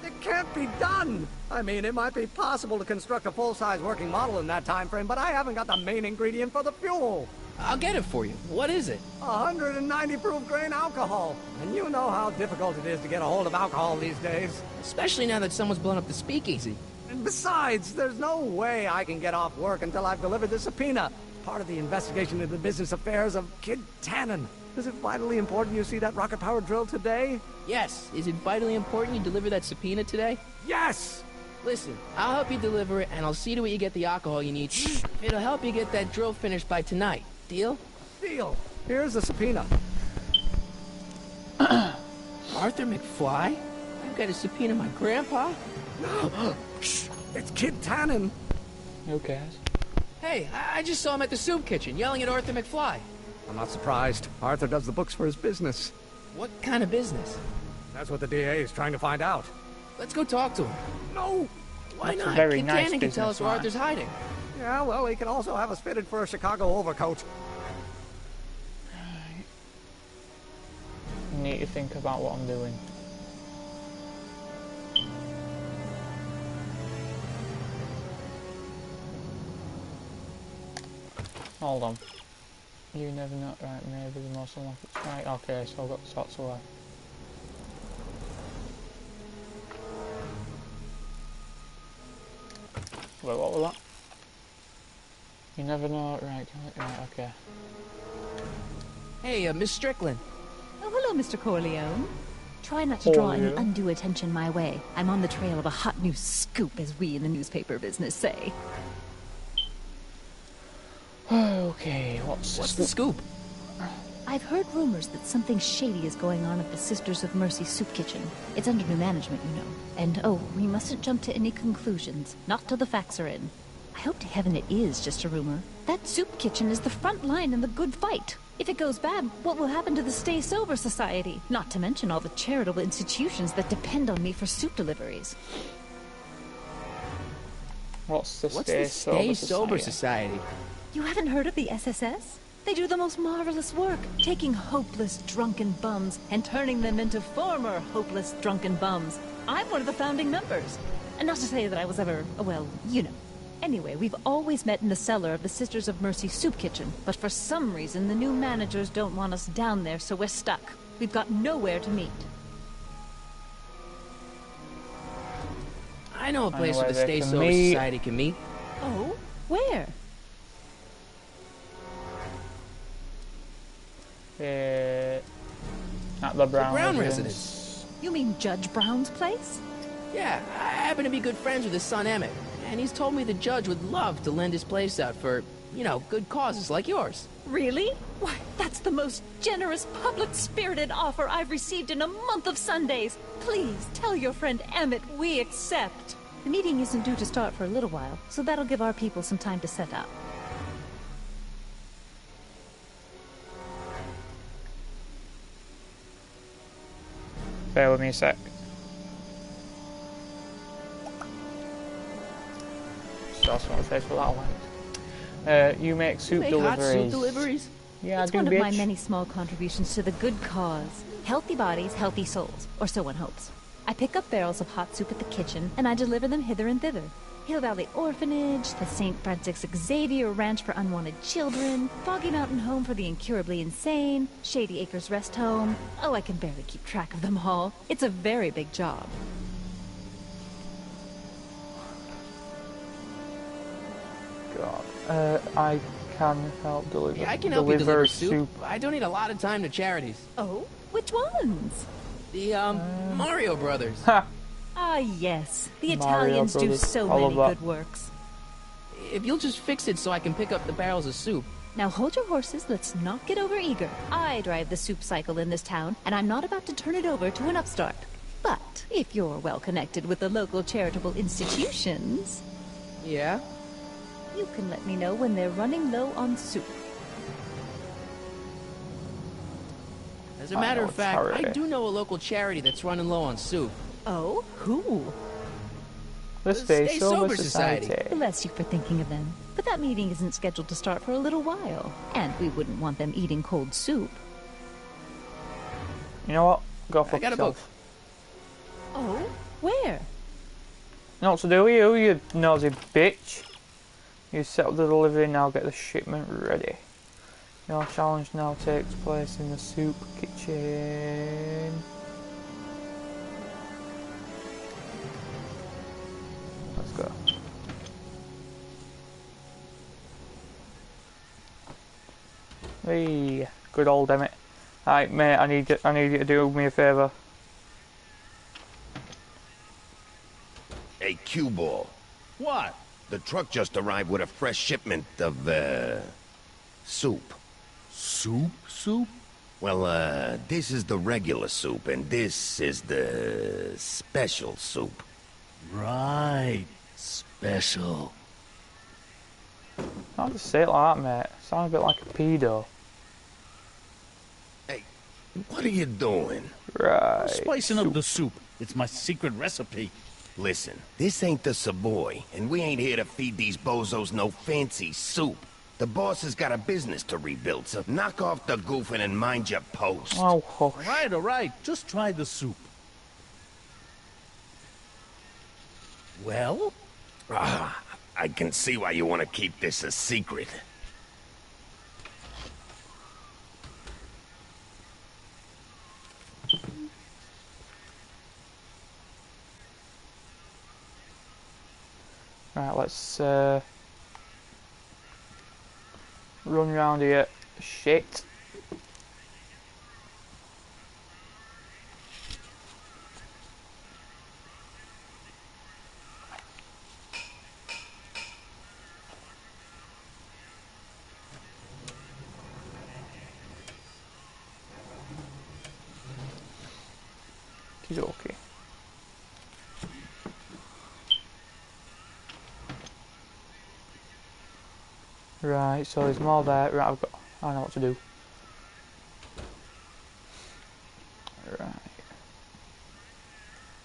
It can't be done! I mean, it might be possible to construct a full-size working model in that time frame, but I haven't got the main ingredient for the fuel. I'll get it for you. What is it? 190 proof grain alcohol. And you know how difficult it is to get a hold of alcohol these days. Especially now that someone's blown up the speakeasy. And besides, there's no way I can get off work until I've delivered the subpoena. Part of the investigation into the business affairs of Kid Tannen. Is it vitally important you see that rocket-powered drill today? Yes. Is it vitally important you deliver that subpoena today? Yes! Listen, I'll help you deliver it, and I'll see to it you get the alcohol you need. It'll help you get that drill finished by tonight. Deal? Deal. Here's the subpoena. Arthur McFly? I've got to subpoena my grandpa? Shh! It's Kid Tannen. Who cares? Hey, I just saw him at the soup kitchen, yelling at Arthur McFly. I'm not surprised. Arthur does the books for his business. What kind of business? That's what the DA is trying to find out. Let's go talk to him. No! Why That's not? a very Kid nice Tannen can tell us where businessman. Arthur's hiding. Yeah, well, he can also have us fitted for a Chicago overcoat. I need to think about what I'm doing. Hold on. You never know. Right, maybe the most unlucky. Right, okay, so I've got sorts away. Wait, what was that? You never know. Right, okay. Hey, Miss Strickland. Oh, hello, Mr. Corleone. Try not to draw any Corleone. undue attention my way. I'm on the trail of a hot new scoop, as we in the newspaper business say. Okay, what's the scoop? I've heard rumors that something shady is going on at the Sisters of Mercy Soup Kitchen. It's under new management, you know. And oh, we mustn't jump to any conclusions. Not till the facts are in. I hope to heaven it is just a rumor. That soup kitchen is the front line in the good fight. If it goes bad, what will happen to the Stay Sober Society? Not to mention all the charitable institutions that depend on me for soup deliveries. What's the Stay Sober Society? You haven't heard of the SSS? They do the most marvelous work, taking hopeless drunken bums and turning them into former hopeless drunken bums. I'm one of the founding members. And not to say that I was ever, well, you know. Anyway, we've always met in the cellar of the Sisters of Mercy Soup Kitchen, but for some reason the new managers don't want us down there, so we're stuck. We've got nowhere to meet. I know a place where where the they Stay can Sober meet. Society can meet. Oh? Where? At the Brown, Brown residence. You mean Judge Brown's place? Yeah, I happen to be good friends with his son Emmett, and he's told me the judge would love to lend his place out for, you know, good causes like yours. Really? Why, that's the most generous, public-spirited offer I've received in a month of Sundays. Please, tell your friend Emmett we accept. The meeting isn't due to start for a little while, so that'll give our people some time to set up. Bear with me a sec. That's what I say for that one. You make soup Make deliveries. hot soup deliveries? Yeah, It's I do, one bitch. of my many small contributions to the good cause. Healthy bodies, healthy souls, or so one hopes. I pick up barrels of hot soup at the kitchen, and I deliver them hither and thither. Hill Valley Orphanage, the St. Francis Xavier Ranch for Unwanted Children, Foggy Mountain Home for the Incurably Insane, Shady Acres Rest Home. Oh, I can barely keep track of them all. It's a very big job. God. I can help deliver. Yeah, I can help you deliver soup. soup. I donate a lot of time to charities. Oh, which ones? The, Mario Brothers. Ha! Ah, yes. The Mario Italians do Brothers. so I many love that. good works. If you'll just fix it so I can pick up the barrels of soup. Now hold your horses, let's not get over eager. I drive the soup cycle in this town, and I'm not about to turn it over to an upstart. But if you're well connected with the local charitable institutions... Yeah? You can let me know when they're running low on soup. As a matter of fact, I do know a local charity that's running low on soup. Oh? Who? The Stay Sober Society. Society. Bless you for thinking of them. But that meeting isn't scheduled to start for a little while. And we wouldn't want them eating cold soup. You know what? Go fuck I got a book. yourself. Oh? Where? You know what to do with you, you nosy bitch. You set up the delivery, now get the shipment ready. Your challenge now takes place in the soup kitchen. Let's go. Hey, good old Emmett. Alright, mate, I need you to do me a favour. Hey, Q-Ball. What? The truck just arrived with a fresh shipment of, soup. Soup? Well, this is the regular soup, and this is the special soup. Right. Special. Don't just say it like that, mate. Sound a bit like a pedo. Hey, what are you doing? Right. Spicing up the soup. It's my secret recipe. Listen, this ain't the Savoy, and we ain't here to feed these bozos no fancy soup. The boss has got a business to rebuild, so knock off the goofing and mind your post. Oh, All right. Just try the soup. Well? I can see why you want to keep this a secret. Right, let's run around here. Shit. Okey-dokey. Right, so there's more there. Right, I know what to do. Right.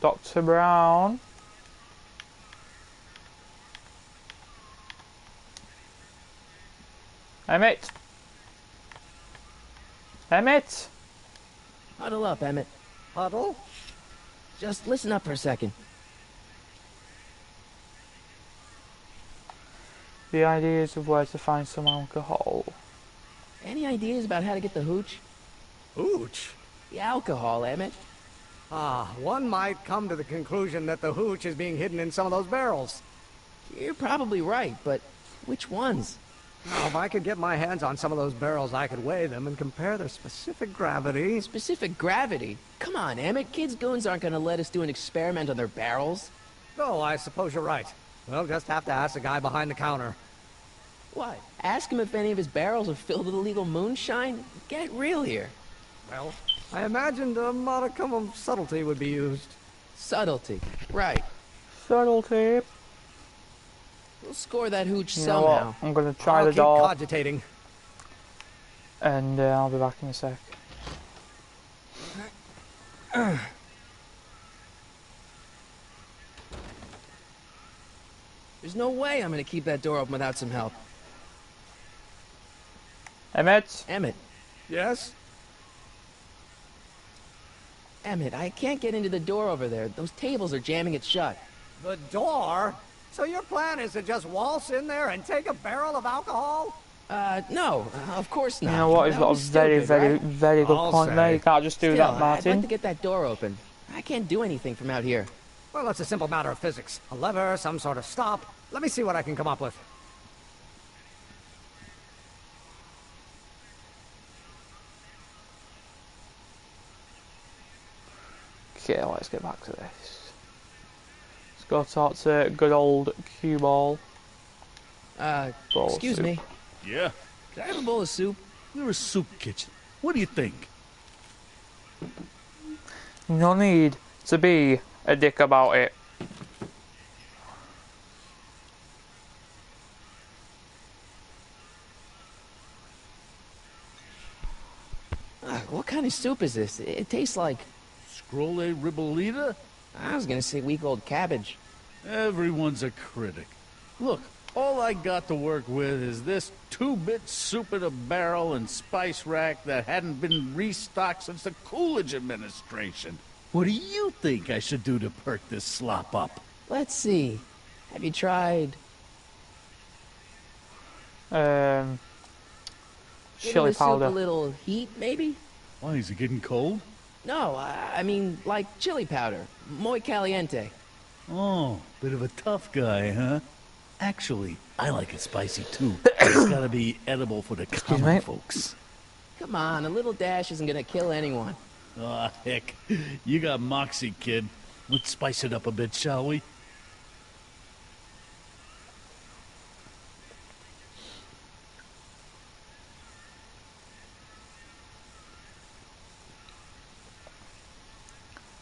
Dr. Brown. Emmett! Emmett! Huddle up, Emmett. Huddle? Just listen up for a second. The ideas of where to find some alcohol. Any ideas about how to get the hooch? Hooch? The alcohol, Emmett. One might come to the conclusion that the hooch is being hidden in some of those barrels. You're probably right, but which ones? Now, if I could get my hands on some of those barrels, I could weigh them and compare their specific gravity. Specific gravity? Come on, Emmett. Kids' goons aren't gonna let us do an experiment on their barrels. Oh, I suppose you're right. We'll just have to ask the guy behind the counter. What? Ask him if any of his barrels are filled with illegal moonshine? Get real here. Well, I imagined a modicum of subtlety would be used. Subtlety. Right. Subtlety. We'll score that hooch You know somehow. what? I'm gonna try the keep door. cogitating. And I'll be back in a sec. There's no way I'm gonna keep that door open without some help. Emmett? Emmett. Yes? Emmett, I can't get into the door over there. Those tables are jamming it shut. The door? So your plan is to just waltz in there and take a barrel of alcohol? No, of course not. You know what? He's That got a was very, stupid, very, right? very good I'll point say. there. You can't just do Still, that, Martin. I'd like to get that door open. I can't do anything from out here. Well, it's a simple matter of physics. A lever, some sort of stop. Let me see what I can come up with. Okay, let's get back to this. Let's go talk to good old cue ball. Excuse me. Yeah? Can I have a bowl of soup? We're a soup kitchen. What do you think? No need to be a dick about it. What kind of soup is this? It tastes like... Scrolle ribollita? I was gonna say week-old cabbage. Everyone's a critic. Look, all I got to work with is this 2-bit soup in a barrel and spice rack that hadn't been restocked since the Coolidge administration. What do you think I should do to perk this slop up? Let's see. Have you tried... Chili the powder. Soup a little heat, maybe? Why, is it getting cold? No, I mean, like chili powder. Muy caliente. Oh, bit of a tough guy, huh? Actually, I like it spicy too. It's gotta be edible for the common folks. Come on, a little dash isn't gonna kill anyone. Aw, heck. You got moxie, kid. Let's spice it up a bit, shall we?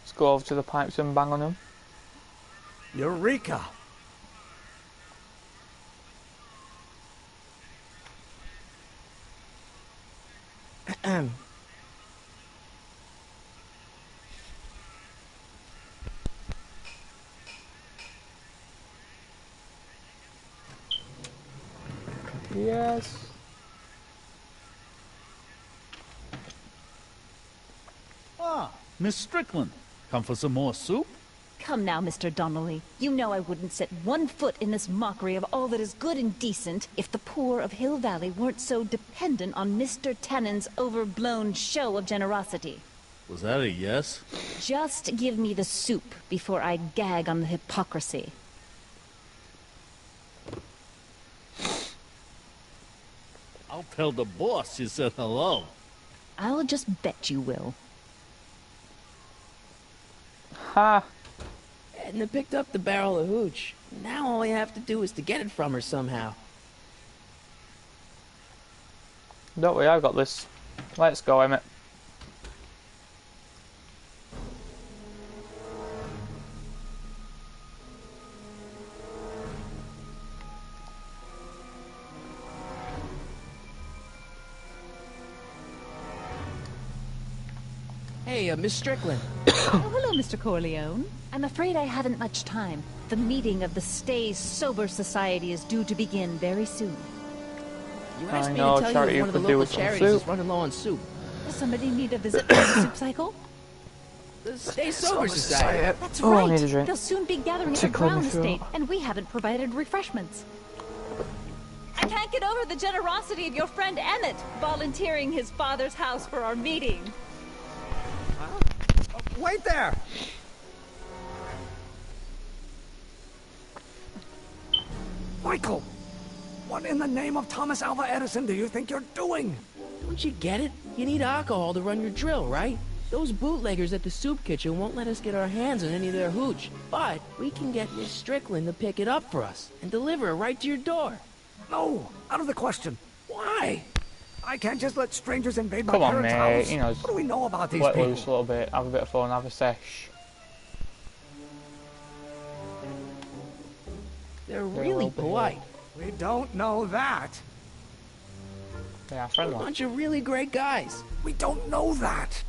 Let's go over to the pipes and bang on them. Eureka! Yes. Ah, Miss Strickland. Come for some more soup? Come now, Mr. Donnelly. You know I wouldn't set one foot in this mockery of all that is good and decent if the poor of Hill Valley weren't so dependent on Mr. Tannen's overblown show of generosity. Was that a yes? Just give me the soup before I gag on the hypocrisy. I'll tell the boss you said hello. I'll just bet you will. Ha! Edna picked up the barrel of hooch. Now all we have to do is to get it from her somehow. Don't worry, I've got this. Let's go, Emmett. Hey, Miss Strickland. Oh, hello, Mr. Corleone. I'm afraid I haven't much time. The meeting of the Stay Sober Society is due to begin very soon. You asked me to tell you one of the local charities is running low on soup. Does somebody need a visit from the soup cycle? The Stay Sober Society. That's I right. need a drink. They'll soon be gathering at the Tickle Brown me throat. Estate, and we haven't provided refreshments. I can't get over the generosity of your friend Emmett volunteering his father's house for our meeting. Wait there! Michael! What in the name of Thomas Alva Edison do you think you're doing? Don't you get it? You need alcohol to run your drill, right? Those bootleggers at the soup kitchen won't let us get our hands on any of their hooch. But we can get Miss Strickland to pick it up for us and deliver it right to your door. No, out of the question. Why? I can't just let strangers invade my Come on, parents' mate. house. You know, What do we know about these let people? loose a little bit, have a bit of fun, have a sesh. They're really polite. We don't know that. They are They're a friendly. bunch of really great guys. We don't know that.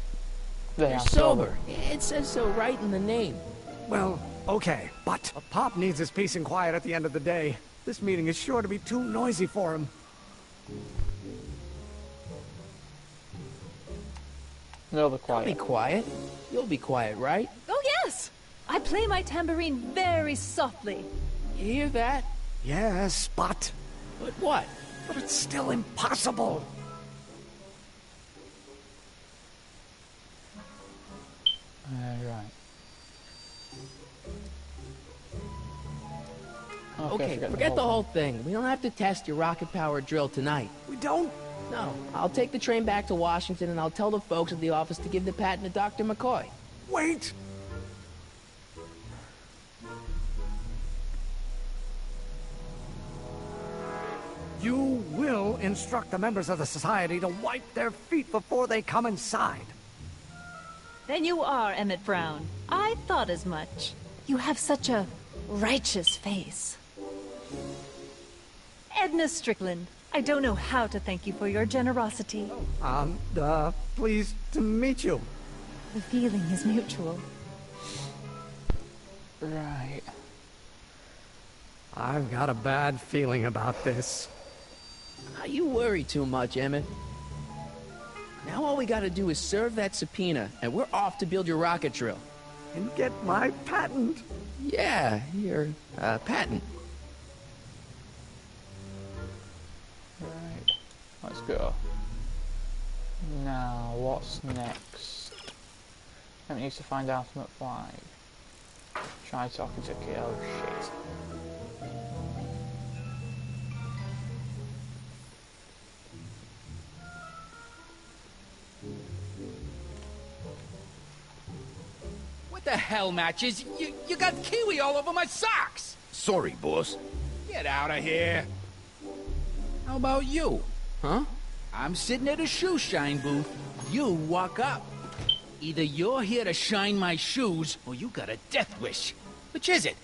They They're are sober. It says so right in the name. Well, okay, but a pop needs his peace and quiet at the end of the day. This meeting is sure to be too noisy for him. They'll be I'll quiet. be quiet. You'll be quiet, right? Oh, yes! I play my tambourine very softly. You hear that? Yes, but But what? But it's still impossible. Right. Okay, forget the whole thing. We don't have to test your rocket-powered drill tonight. We don't? No. I'll take the train back to Washington and I'll tell the folks at the office to give the patent to Dr. McCoy. Wait! You will instruct the members of the society to wipe their feet before they come inside. Then you are Emmett Brown. I thought as much. You have such a righteous face. Edna Strickland, I don't know how to thank you for your generosity. Pleased to meet you. The feeling is mutual. Right. I've got a bad feeling about this. You worry too much, Emmett. Now all we gotta do is serve that subpoena, and we're off to build your rocket drill. And get my patent. Yeah, your, patent. Right. Let's go. Now, what's next? Emmett needs to find out from McFly. Try talking to Kid. Oh, shit. What the hell, Matches? You got kiwi all over my socks! Sorry, boss. Get out of here. How about you? Huh? I'm sitting at a shoe shine booth. You walk up. Either you're here to shine my shoes, or you got a death wish. Which is it?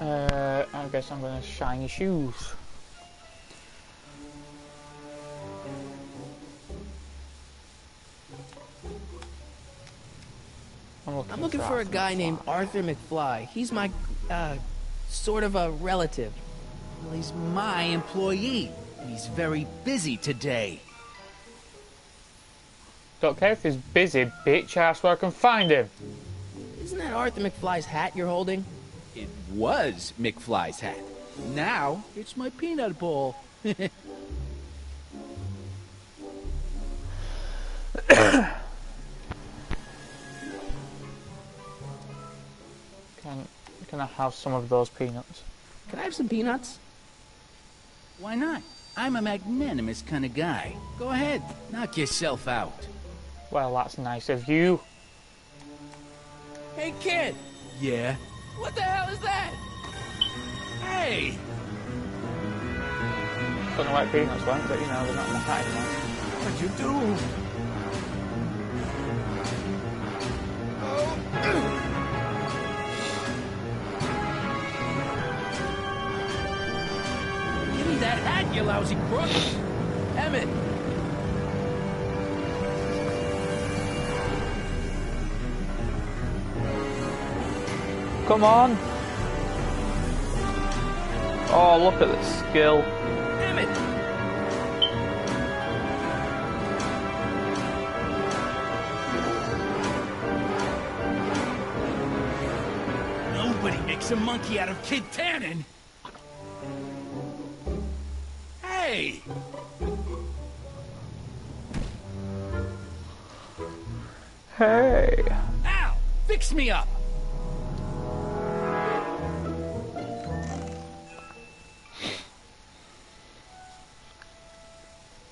I guess I'm gonna shine your shoes. I'm looking for a guy named Arthur McFly. He's my, sort of a relative. Well, he's my employee. And he's very busy today. Don't care if he's busy, bitch. Ask where I can find him. Isn't that Arthur McFly's hat you're holding? It was McFly's hat. Now, it's my peanut ball. Can I have some of those peanuts? Can I have some peanuts? Why not? I'm a magnanimous kind of guy. Go ahead, knock yourself out. Well, that's nice of you. Hey, kid! Yeah? What the hell is that? Hey! Don't know where peanuts went, but you know, they're not in the hat anymore. What'd you do? Give me that hat, you lousy crook! Emmett! Come on! Oh, look at the skill. Emmett! Nobody makes a monkey out of Kid Tannen! Hey! Hey! Ow! Fix me up!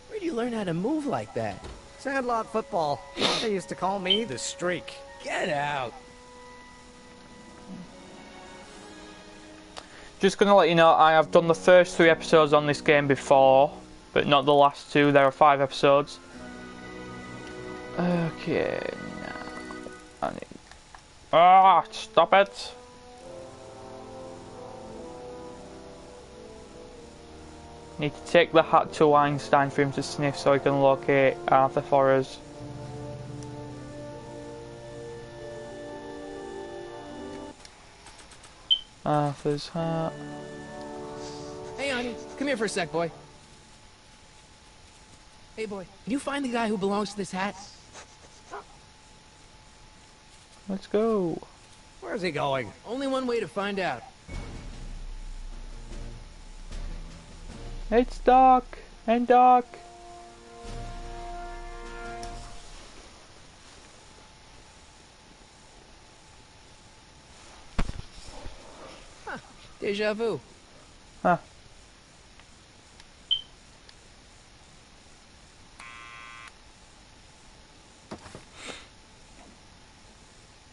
Where'd you learn how to move like that? Sandlot football. They used to call me the Streak. Get out! Just gonna let you know, I have done the first 3 episodes on this game before, but not the last 2. There are 5 episodes. Okay, now I need... Ah, stop it! Need to take the hat to Einstein for him to sniff so he can locate Arthur for us. Arthur's hat. Hey, honey, come here for a sec, boy. Hey, boy, can you find the guy who belongs to this hat? Let's go. Where's he going? Only one way to find out. It's dark and dark. Huh. Deja vu. Huh.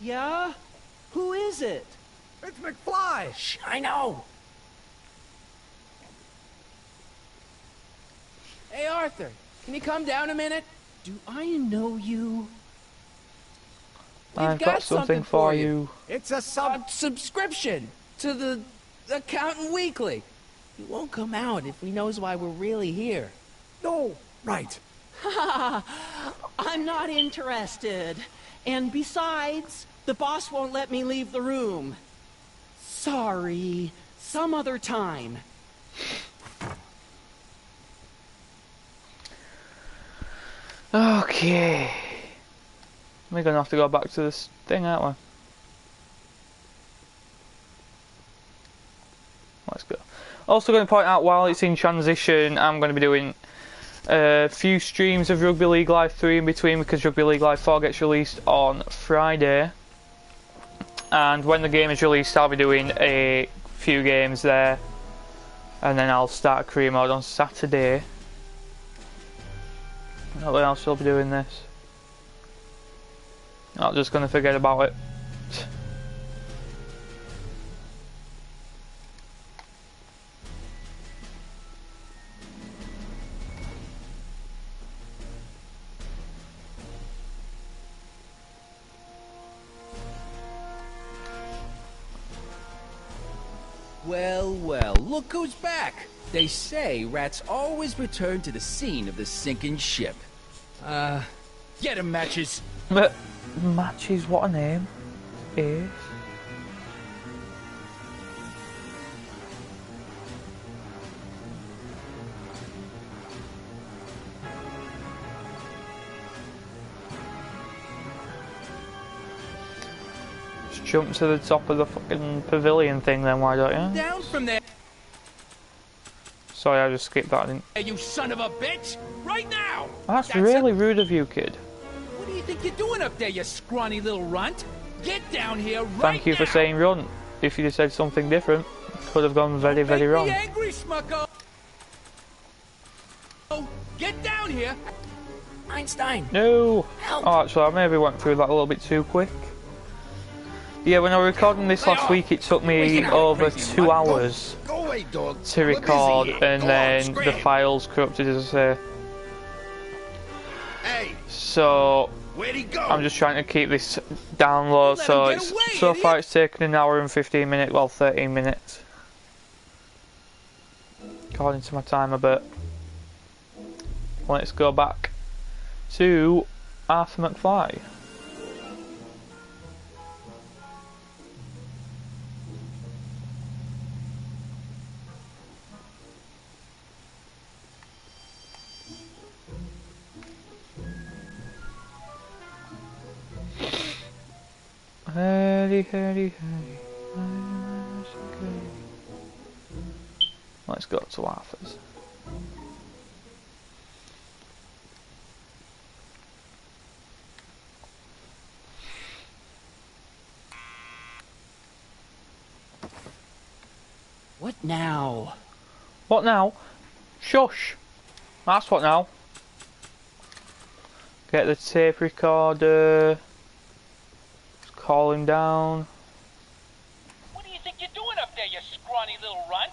Yeah? Who is it? It's McFly! Shh, I know! Hey, Arthur, can you come down a minute? Do I know you? I've got something for you. It's a subscription to the Accountant Weekly. He won't come out if he knows why we're really here. No, right. I'm not interested. And besides, the boss won't let me leave the room. Sorry. Some other time. Okay. We're gonna have to go back to this thing, aren't we? Let's go. Also going to point out, while it's in transition, I'm going to be doing a few streams of Rugby League Live 3 in between, because Rugby League Live 4 gets released on Friday. And when the game is released, I'll be doing a few games there. And then I'll start career mode on Saturday. Not when else I'll be doing this. Not just going to forget about it. Well, well, look who's back. They say rats always return to the scene of the sinking ship. Get him, Matches. But Matches, what a name. Is. Just jump to the top of the fucking pavilion thing then, why don't you? Down from there, Sorry, I just skipped that. I didn't. you son of a bitch! Right now! That's really rude of you, kid. What do you think you're doing up there, you scrawny little runt? Get down here right Thank you for saying run. If you'd have said something different, could have gone very, very wrong. Make me angry, Smucko! Get down here! Einstein! No! Help. Oh, actually, I maybe went through that a little bit too quick. Yeah, when I was recording this last week, it took me over 2 hours Go away, dog. to We're busy record, here. and Go on, then the scram. files corrupted, as I say. Hey, So where'd he go? I'm just trying to keep this down low. So get it's away, so far it's taken an hour and 15 minutes, well 13 minutes, according to my timer. But let's go back to Arthur McFly. Hurry, hurry, hurry. Let's go to Arthur's. What now? What now? Shush! That's what now. Get the tape recorder. Let's call him down. What do you think you're doing up there, you scrawny little runt?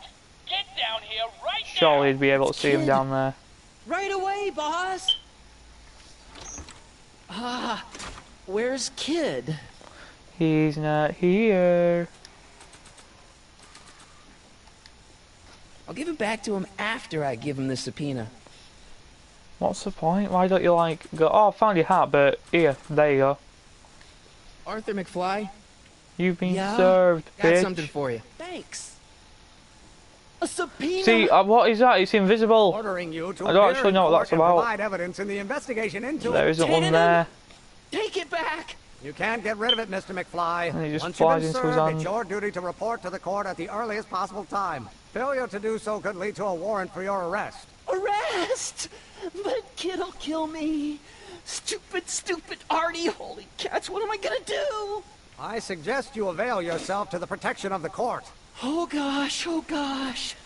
Get down here right Surely he'd be able to see him down there. Right away, boss! Where's Kid? He's not here. I'll give it back to him after I give him the subpoena. What's the point? Why don't you like go, oh, I found your hat, but here, there you go. Arthur McFly, You've been Yeah? served, got bitch. something for you. Thanks. A subpoena? See, what is that? It's invisible. Ordering you to I don't appear actually in know what court that's and about. provide evidence in the investigation into There it. isn't one Cannon? there. Take it back! You can't get rid of it, Mr. McFly. And he just Once you've flies been into his served, hand. it's your duty to report to the court at the earliest possible time. Failure to do so could lead to a warrant for your arrest. Arrest! But Kid'll kill me. Stupid, stupid Artie. Holy cats, what am I gonna do? I suggest you avail yourself to the protection of the court. Oh gosh, oh gosh.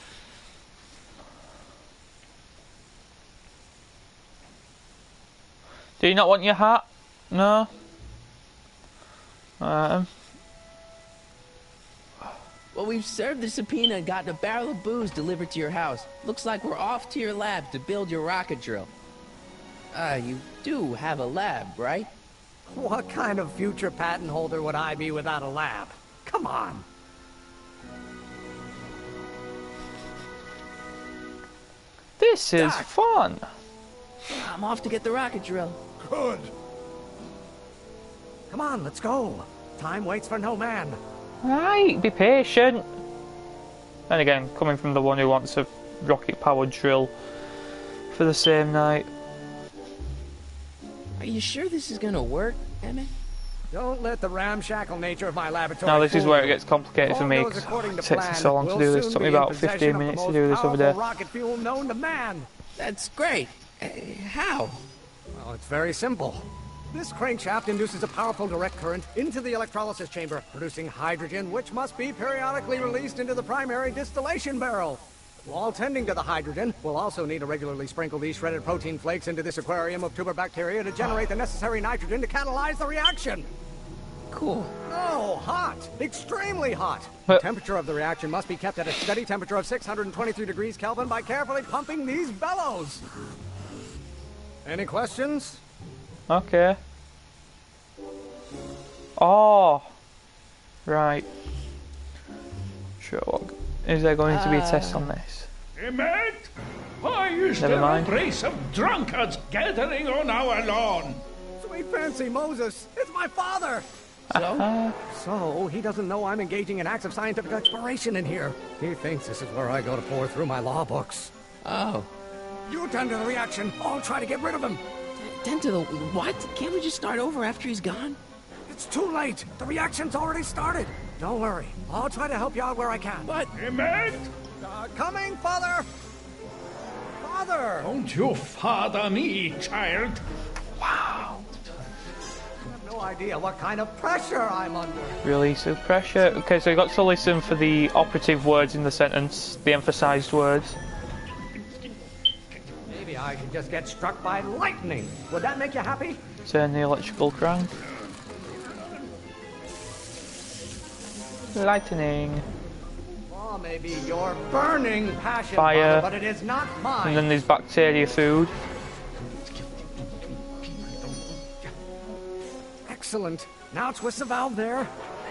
Do you not want your hat? No? Well, we've served the subpoena and gotten a barrel of booze delivered to your house. Looks like we're off to your lab to build your rocket drill. You do have a lab, right? What kind of future patent holder would I be without a lab? Come on. This is fun. I'm off to get the rocket drill. Good. Come on, let's go. Time waits for no man. Right, be patient. And again, coming from the one who wants a rocket-powered drill for the same night. Are you sure this is gonna work, Emmett? Don't let the ramshackle nature of my laboratory. Now this is fool where it you. gets complicated for me. All goes 'Cause according to it takes me plan. so long to We'll do this. soon Took me be in about possession 15 of the minutes to most do this over there. powerful rocket fuel known to man. That's great. How? Well, it's very simple. This crankshaft induces a powerful direct current into the electrolysis chamber, producing hydrogen, which must be periodically released into the primary distillation barrel. While tending to the hydrogen, we'll also need to regularly sprinkle these shredded protein flakes into this aquarium of tuber bacteria to generate the necessary nitrogen to catalyze the reaction. Cool. Oh, hot! Extremely hot! The temperature of the reaction must be kept at a steady temperature of 623 degrees Kelvin by carefully pumping these bellows. Any questions? Okay. Oh. Right. Sure. Is there going to be a test on this? Emmett, why is Never there mind. a brace of drunkards gathering on our lawn? Sweet fancy Moses, it's my father! So, he doesn't know I'm engaging in acts of scientific exploration in here. He thinks this is where I go to pour through my law books. Oh. You tend to the reaction. I'll try to get rid of him. Tend to the what? Can't we just start over after he's gone? It's too late. The reaction's already started. Don't worry. I'll try to help you out where I can. But... Emmett? Coming, father! Father! Don't you father me, child. Wow. I have no idea what kind of pressure I'm under. Release of pressure. Okay, so you got to listen for the operative words in the sentence, the emphasized words. Maybe I should just get struck by lightning. Would that make you happy? Turn the electrical crank. Lightning. Well, maybe your burning passion, Fire. Father, but it is not mine. And then there's bacteria food. Excellent. Now twist the valve there.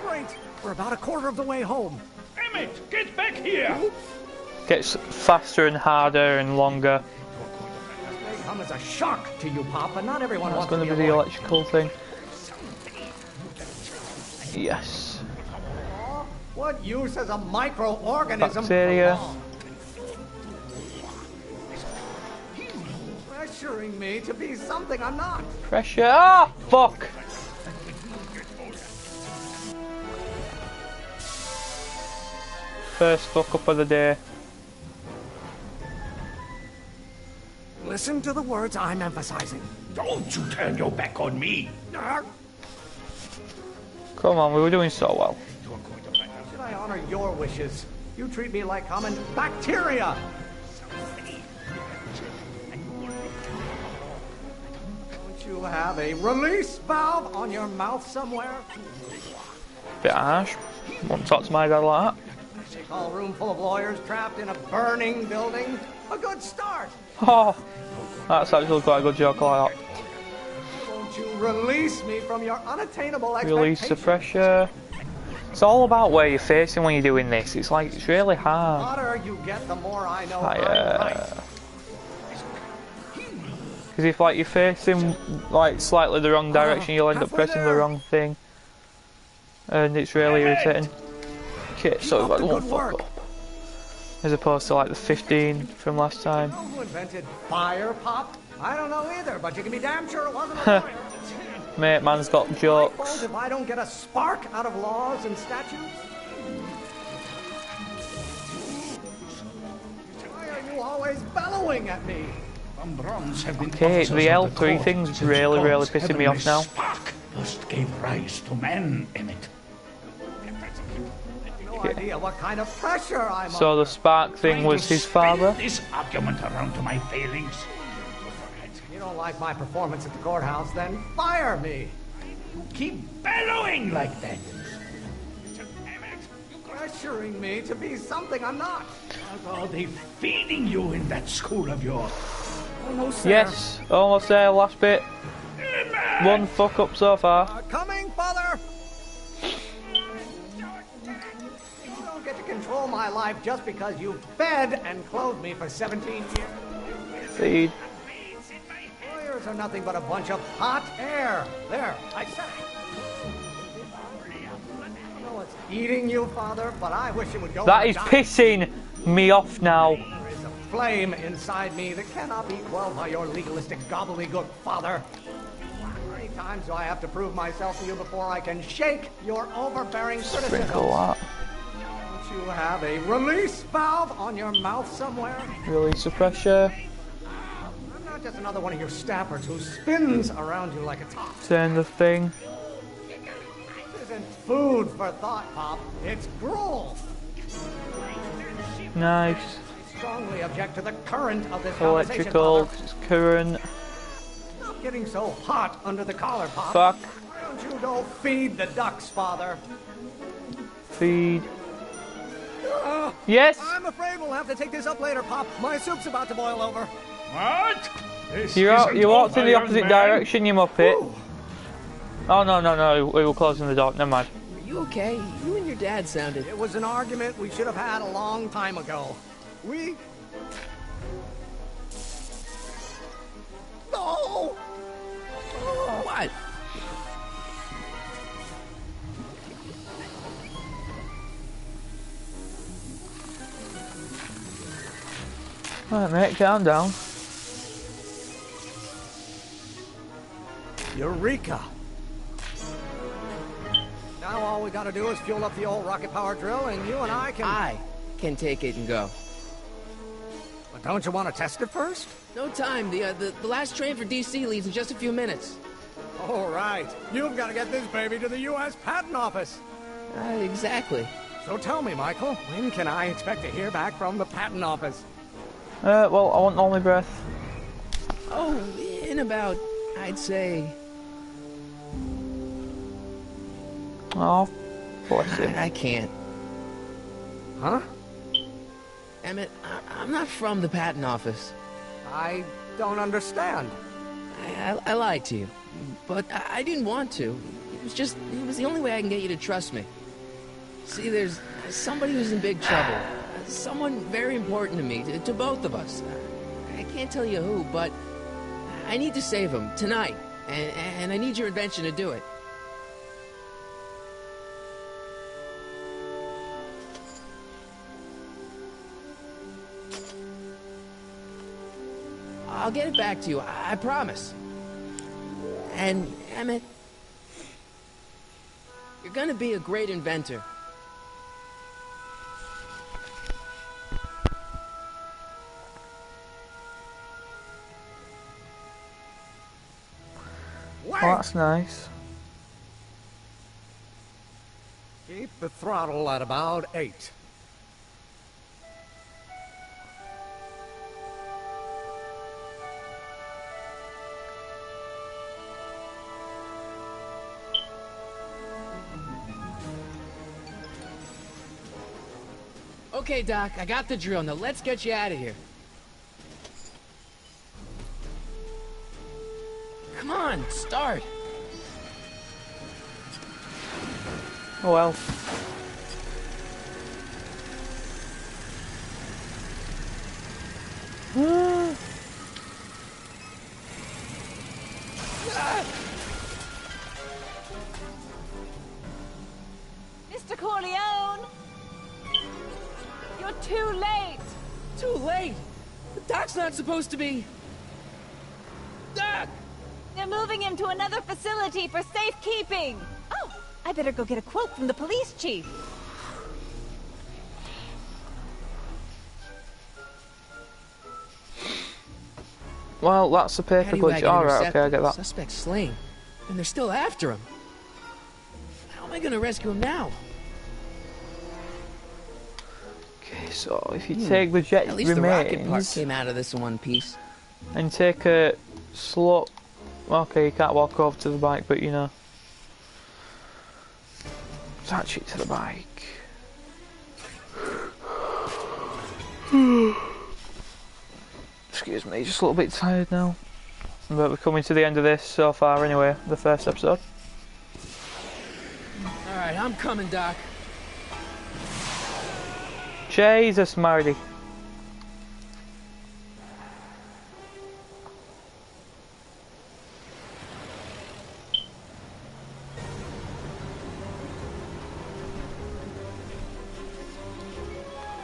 Great. We're about a quarter of the way home. Emmett, get back here! Gets faster and harder and longer. This may come as a shock to you, Pop, but not everyone That's wants going to be a the lawyer. electrical thing. Yes. What use has a microorganism? Bacteria. Pressuring me to be something I'm not. Pressure. Ah, fuck. First fuck up of the day. Listen to the words I'm emphasizing. Don't you turn your back on me! Come on, we were doing so well. Should I honor your wishes? You treat me like common bacteria. Don't you have a release valve on your mouth somewhere? Bit harsh. Won't talk to my dad like that. They call a room full of lawyers trapped in a burning building a good start. Oh, that's actually quite a good joke. I like that. Won't you release me from your unattainable expectations? Release the pressure. It's all about where you're facing when you're doing this. It's like, it's really The hard. hotter you get, the more I know Fire. I'm right. Because if like you're facing like slightly the wrong direction, you'll end up halfway pressing the there. wrong thing, and it's really irritating. Okay, so we've got Good one fuck work. up, as opposed to like the 15 from last time. You know who invented fire, Pop? I don't know either, but you can be damn sure it wasn't a lawyer. Mate, man's got My fault jokes. if I don't get a spark out of laws and statutes? Why are you always bellowing at me? Have been Okay, officers the of L3 court thing's since really God's pissing me off heavenly now. Spark first gave rise to man, Emmett. No idea what kind of pressure I'm So the spark thing was his father. This argument around to my failings. You don't like my performance at the courthouse, then fire me. Keep bellowing like that. torturing me to be something I'm not. What are they feeding you in that school of yours? Almost there. Yes, almost there, last bit. One fuck up so far. Coming, Father! You don't get to control my life just because you fed and clothed me for 17 years. Feed. Lawyers are nothing but a bunch of hot air. There, I said it. I know it's eating you, Father, but I wish it would go. That is pissing me off now. There is a flame inside me that cannot be quelled by your legalistic gobbledygook, Father. How many times do I have to prove myself to you before I can shake your overbearing criticism? Sprinkle that. Don't you have a release valve on your mouth somewhere? Release the pressure. I'm not just another one of your staffers who spins around you like a top. Turn the thing. This isn't food for thought, Pop. It's gruel. Nice. I strongly object to the current of this conversation, Electrical. Father. Current. Stop getting so hot under the collar, Pop. Fuck. Why don't you go feed the ducks, Father? Feed. Yes. I'm afraid we'll have to take this up later, Pop. My soup's about to boil over. What? This You isn't walked in over, the young opposite man. direction, you muppet. Oh no, we were closing the door. Never mind. Are you okay? You and your dad sounded... It was an argument we should have had a long time ago. We... No! What? Alright, mate, calm down. Eureka! Now all we gotta do is fuel up the old rocket power drill and you and I can take it and go. But don't you want to test it first? No time. The last train for DC leaves in just a few minutes. All right. You've got to get this baby to the U.S. Patent Office. Exactly. So tell me, Michael, when can I expect to hear back from the Patent Office? Well, I want all my breath. Oh, in about, I'd say... Oh, bless him. I can't. Huh? Emmett, I'm not from the Patent Office. I don't understand. I lied to you, but I didn't want to. It was the only way I can get you to trust me. See, there's somebody who's in big trouble. Someone very important to me, to both of us. I can't tell you who, but I need to save him tonight, and I need your invention to do it. I'll get it back to you, I promise. And, Emmett, you're gonna be a great inventor. Oh, that's nice. Keep the throttle at about 8. Okay, Doc, I got the drill. Now let's get you out of here. Come on, start. Oh well. Mr. Corleone! You're too late! Too late? The Doc's not supposed to be... Doc! They're moving him to another facility for safekeeping! Oh, I better go get a quote from the police chief. Well, that's the paper glitch. Alright, okay, I get that. Suspect slain. And they're still after him. How am I gonna rescue him now? Okay, so if you take the jet At least the rocket part remains came out of this in one piece. and take a slow... Okay, you can't walk over to the bike, but you know. Attach it to the bike. Excuse me, just a little bit tired now. But we're coming to the end of this so far anyway, the first episode. Alright, I'm coming, Doc. Jesus, Marty.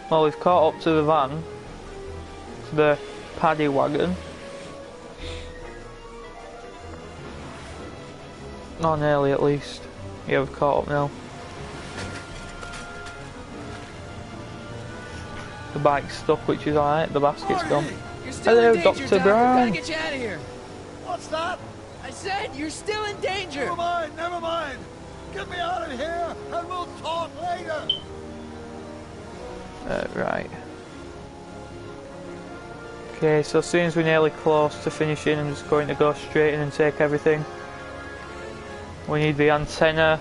Well, we've caught up to the van, to the paddy wagon. Not nearly, at least. Yeah, we've caught up now. The bike's stuck, which is alright. The basket's gone. You're still Hello, in danger, Dr. Doc. Brown. We gotta get you out of here. What's that? I said you're still in danger. Never mind, never mind. Get me out of here, and we'll talk later. Right. Okay, so as soon as we're nearly close to finishing, I'm just going to go straight in and take everything. We need the antenna.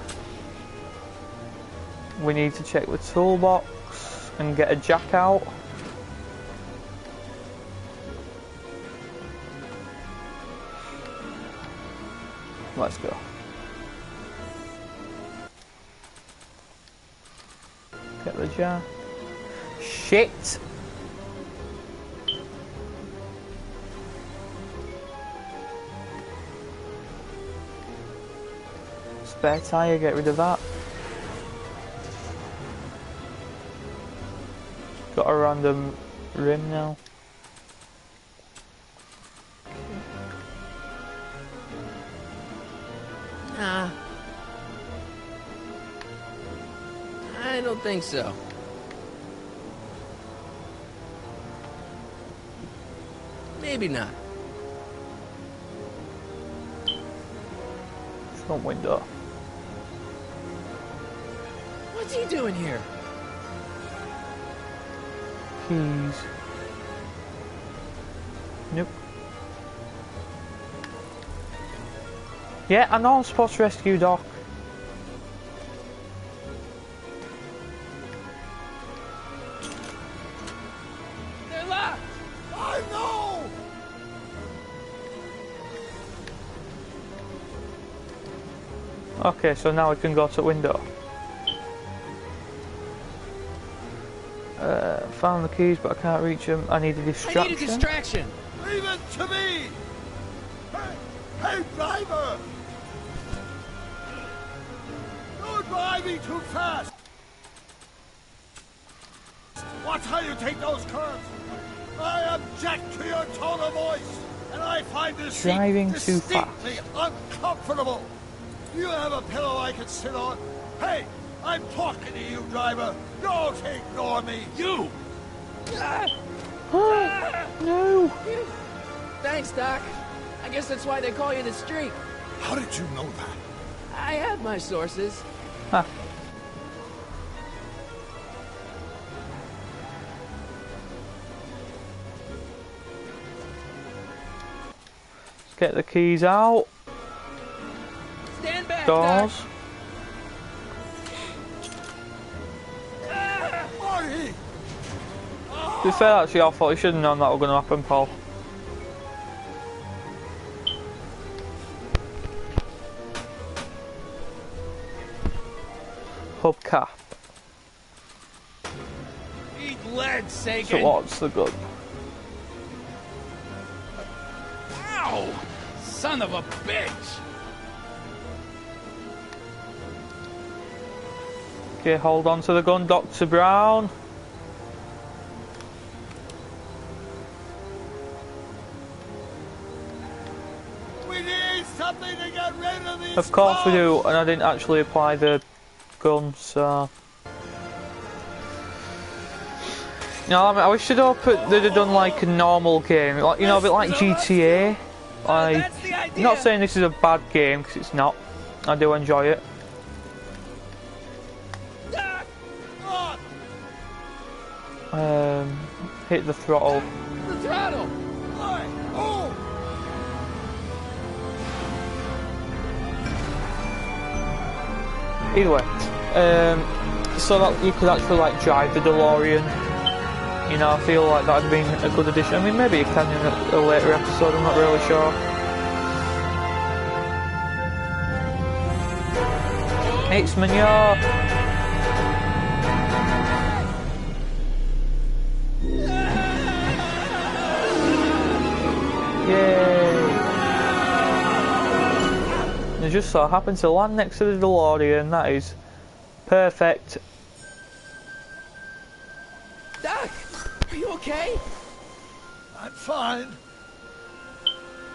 We need to check the toolbox and get a jack out. Let's go. Get the jack. Shit! Spare tyre, get rid of that. Got a random rim now. Nah. I don't think so. Maybe not. Front window. What's he doing here? Keys. Nope. Yeah, I know I'm supposed to rescue Doc. They're locked! I know! Okay, so now we can go to window. Found the keys, but I can't reach them. I need a distraction. I need a distraction! Leave it to me! Hey, driver! You're driving too fast! Watch how you take those curves! I object to your tone of voice, and I find this Driving seat too fast. distinctly uncomfortable. Do you have a pillow I can sit on? Hey, I'm talking to you, driver. Don't ignore me. You! No! Thanks, Doc. I guess that's why they call you the Streak. How did you know that? I have my sources. Huh. Let's get the keys out. Stand back, Doors. Doc. Marty! To be fair, that's your fault. You should have known that was going to happen, Paul. Hubcap. Eat lead, Sagan! So what's the gun? Ow! Son of a bitch! Okay, hold on to the gun, Dr. Brown. We need something to get rid of these Of course we do, clothes. and I didn't actually apply the gun, so... No, I mean, I wish they'd have done like a normal game, like, you know, a bit like GTA. Like, I'm not saying this is a bad game, because it's not. I do enjoy it. Hit the throttle. The throttle! Oh! Either way, so that you could actually like drive the DeLorean. You know, I feel like that would have been a good addition. I mean, maybe it can in a later episode, I'm not really sure. It's Manure! Yay! It just so happened to land next to the DeLorean, that is perfect. Doc, are you okay? I'm fine.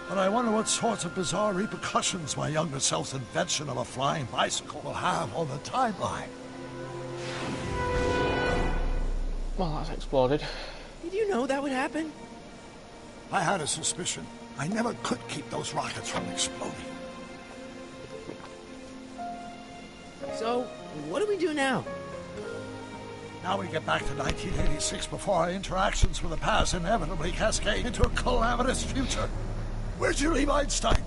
But I wonder what sorts of bizarre repercussions my younger self's invention of a flying bicycle will have on the timeline. Well, that's exploded. Did you know that would happen? I had a suspicion. I never could keep those rockets from exploding. So, what do we do now? Now we get back to 1986 before our interactions with the past inevitably cascade into a calamitous future. Where'd you leave Einstein?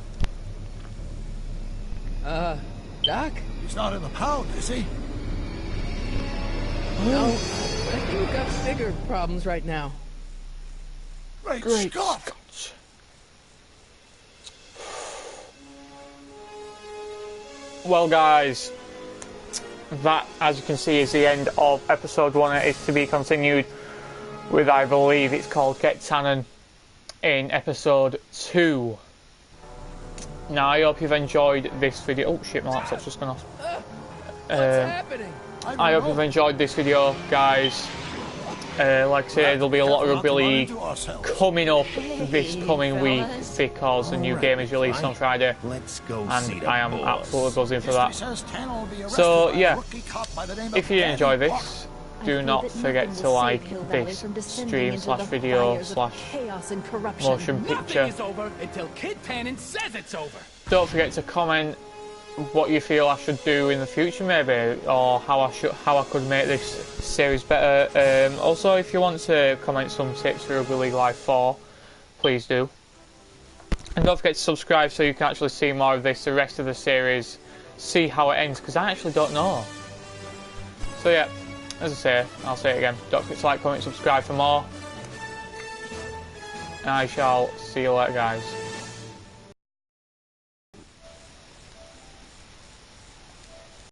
Doc? He's not in the pound, is he? No, I think we've got bigger problems right now. Great Scott! Well, guys, that, as you can see, is the end of episode 1. It is to be continued with, I believe it's called Get Tannen, in episode 2. Now, I hope you've enjoyed this video. Oh shit, my laptop's just gone off. What's happening? I hope you've enjoyed this video, guys. Like I say, there'll be a lot of Rugby League coming up this coming week because the new game is released on Friday, and I am absolutely buzzing for that. So yeah, if you enjoy this, do not forget to like this stream / video / motion picture. Don't forget to comment what you feel I should do in the future, maybe, or how I could make this series better. Also, if you want to comment some tips for Rugby League Live 4, please do. And don't forget to subscribe so you can actually see more of this, the rest of the series, see how it ends, because I actually don't know. So yeah, as I say, I'll say it again, don't forget to like, comment, subscribe for more, and I shall see you later, guys.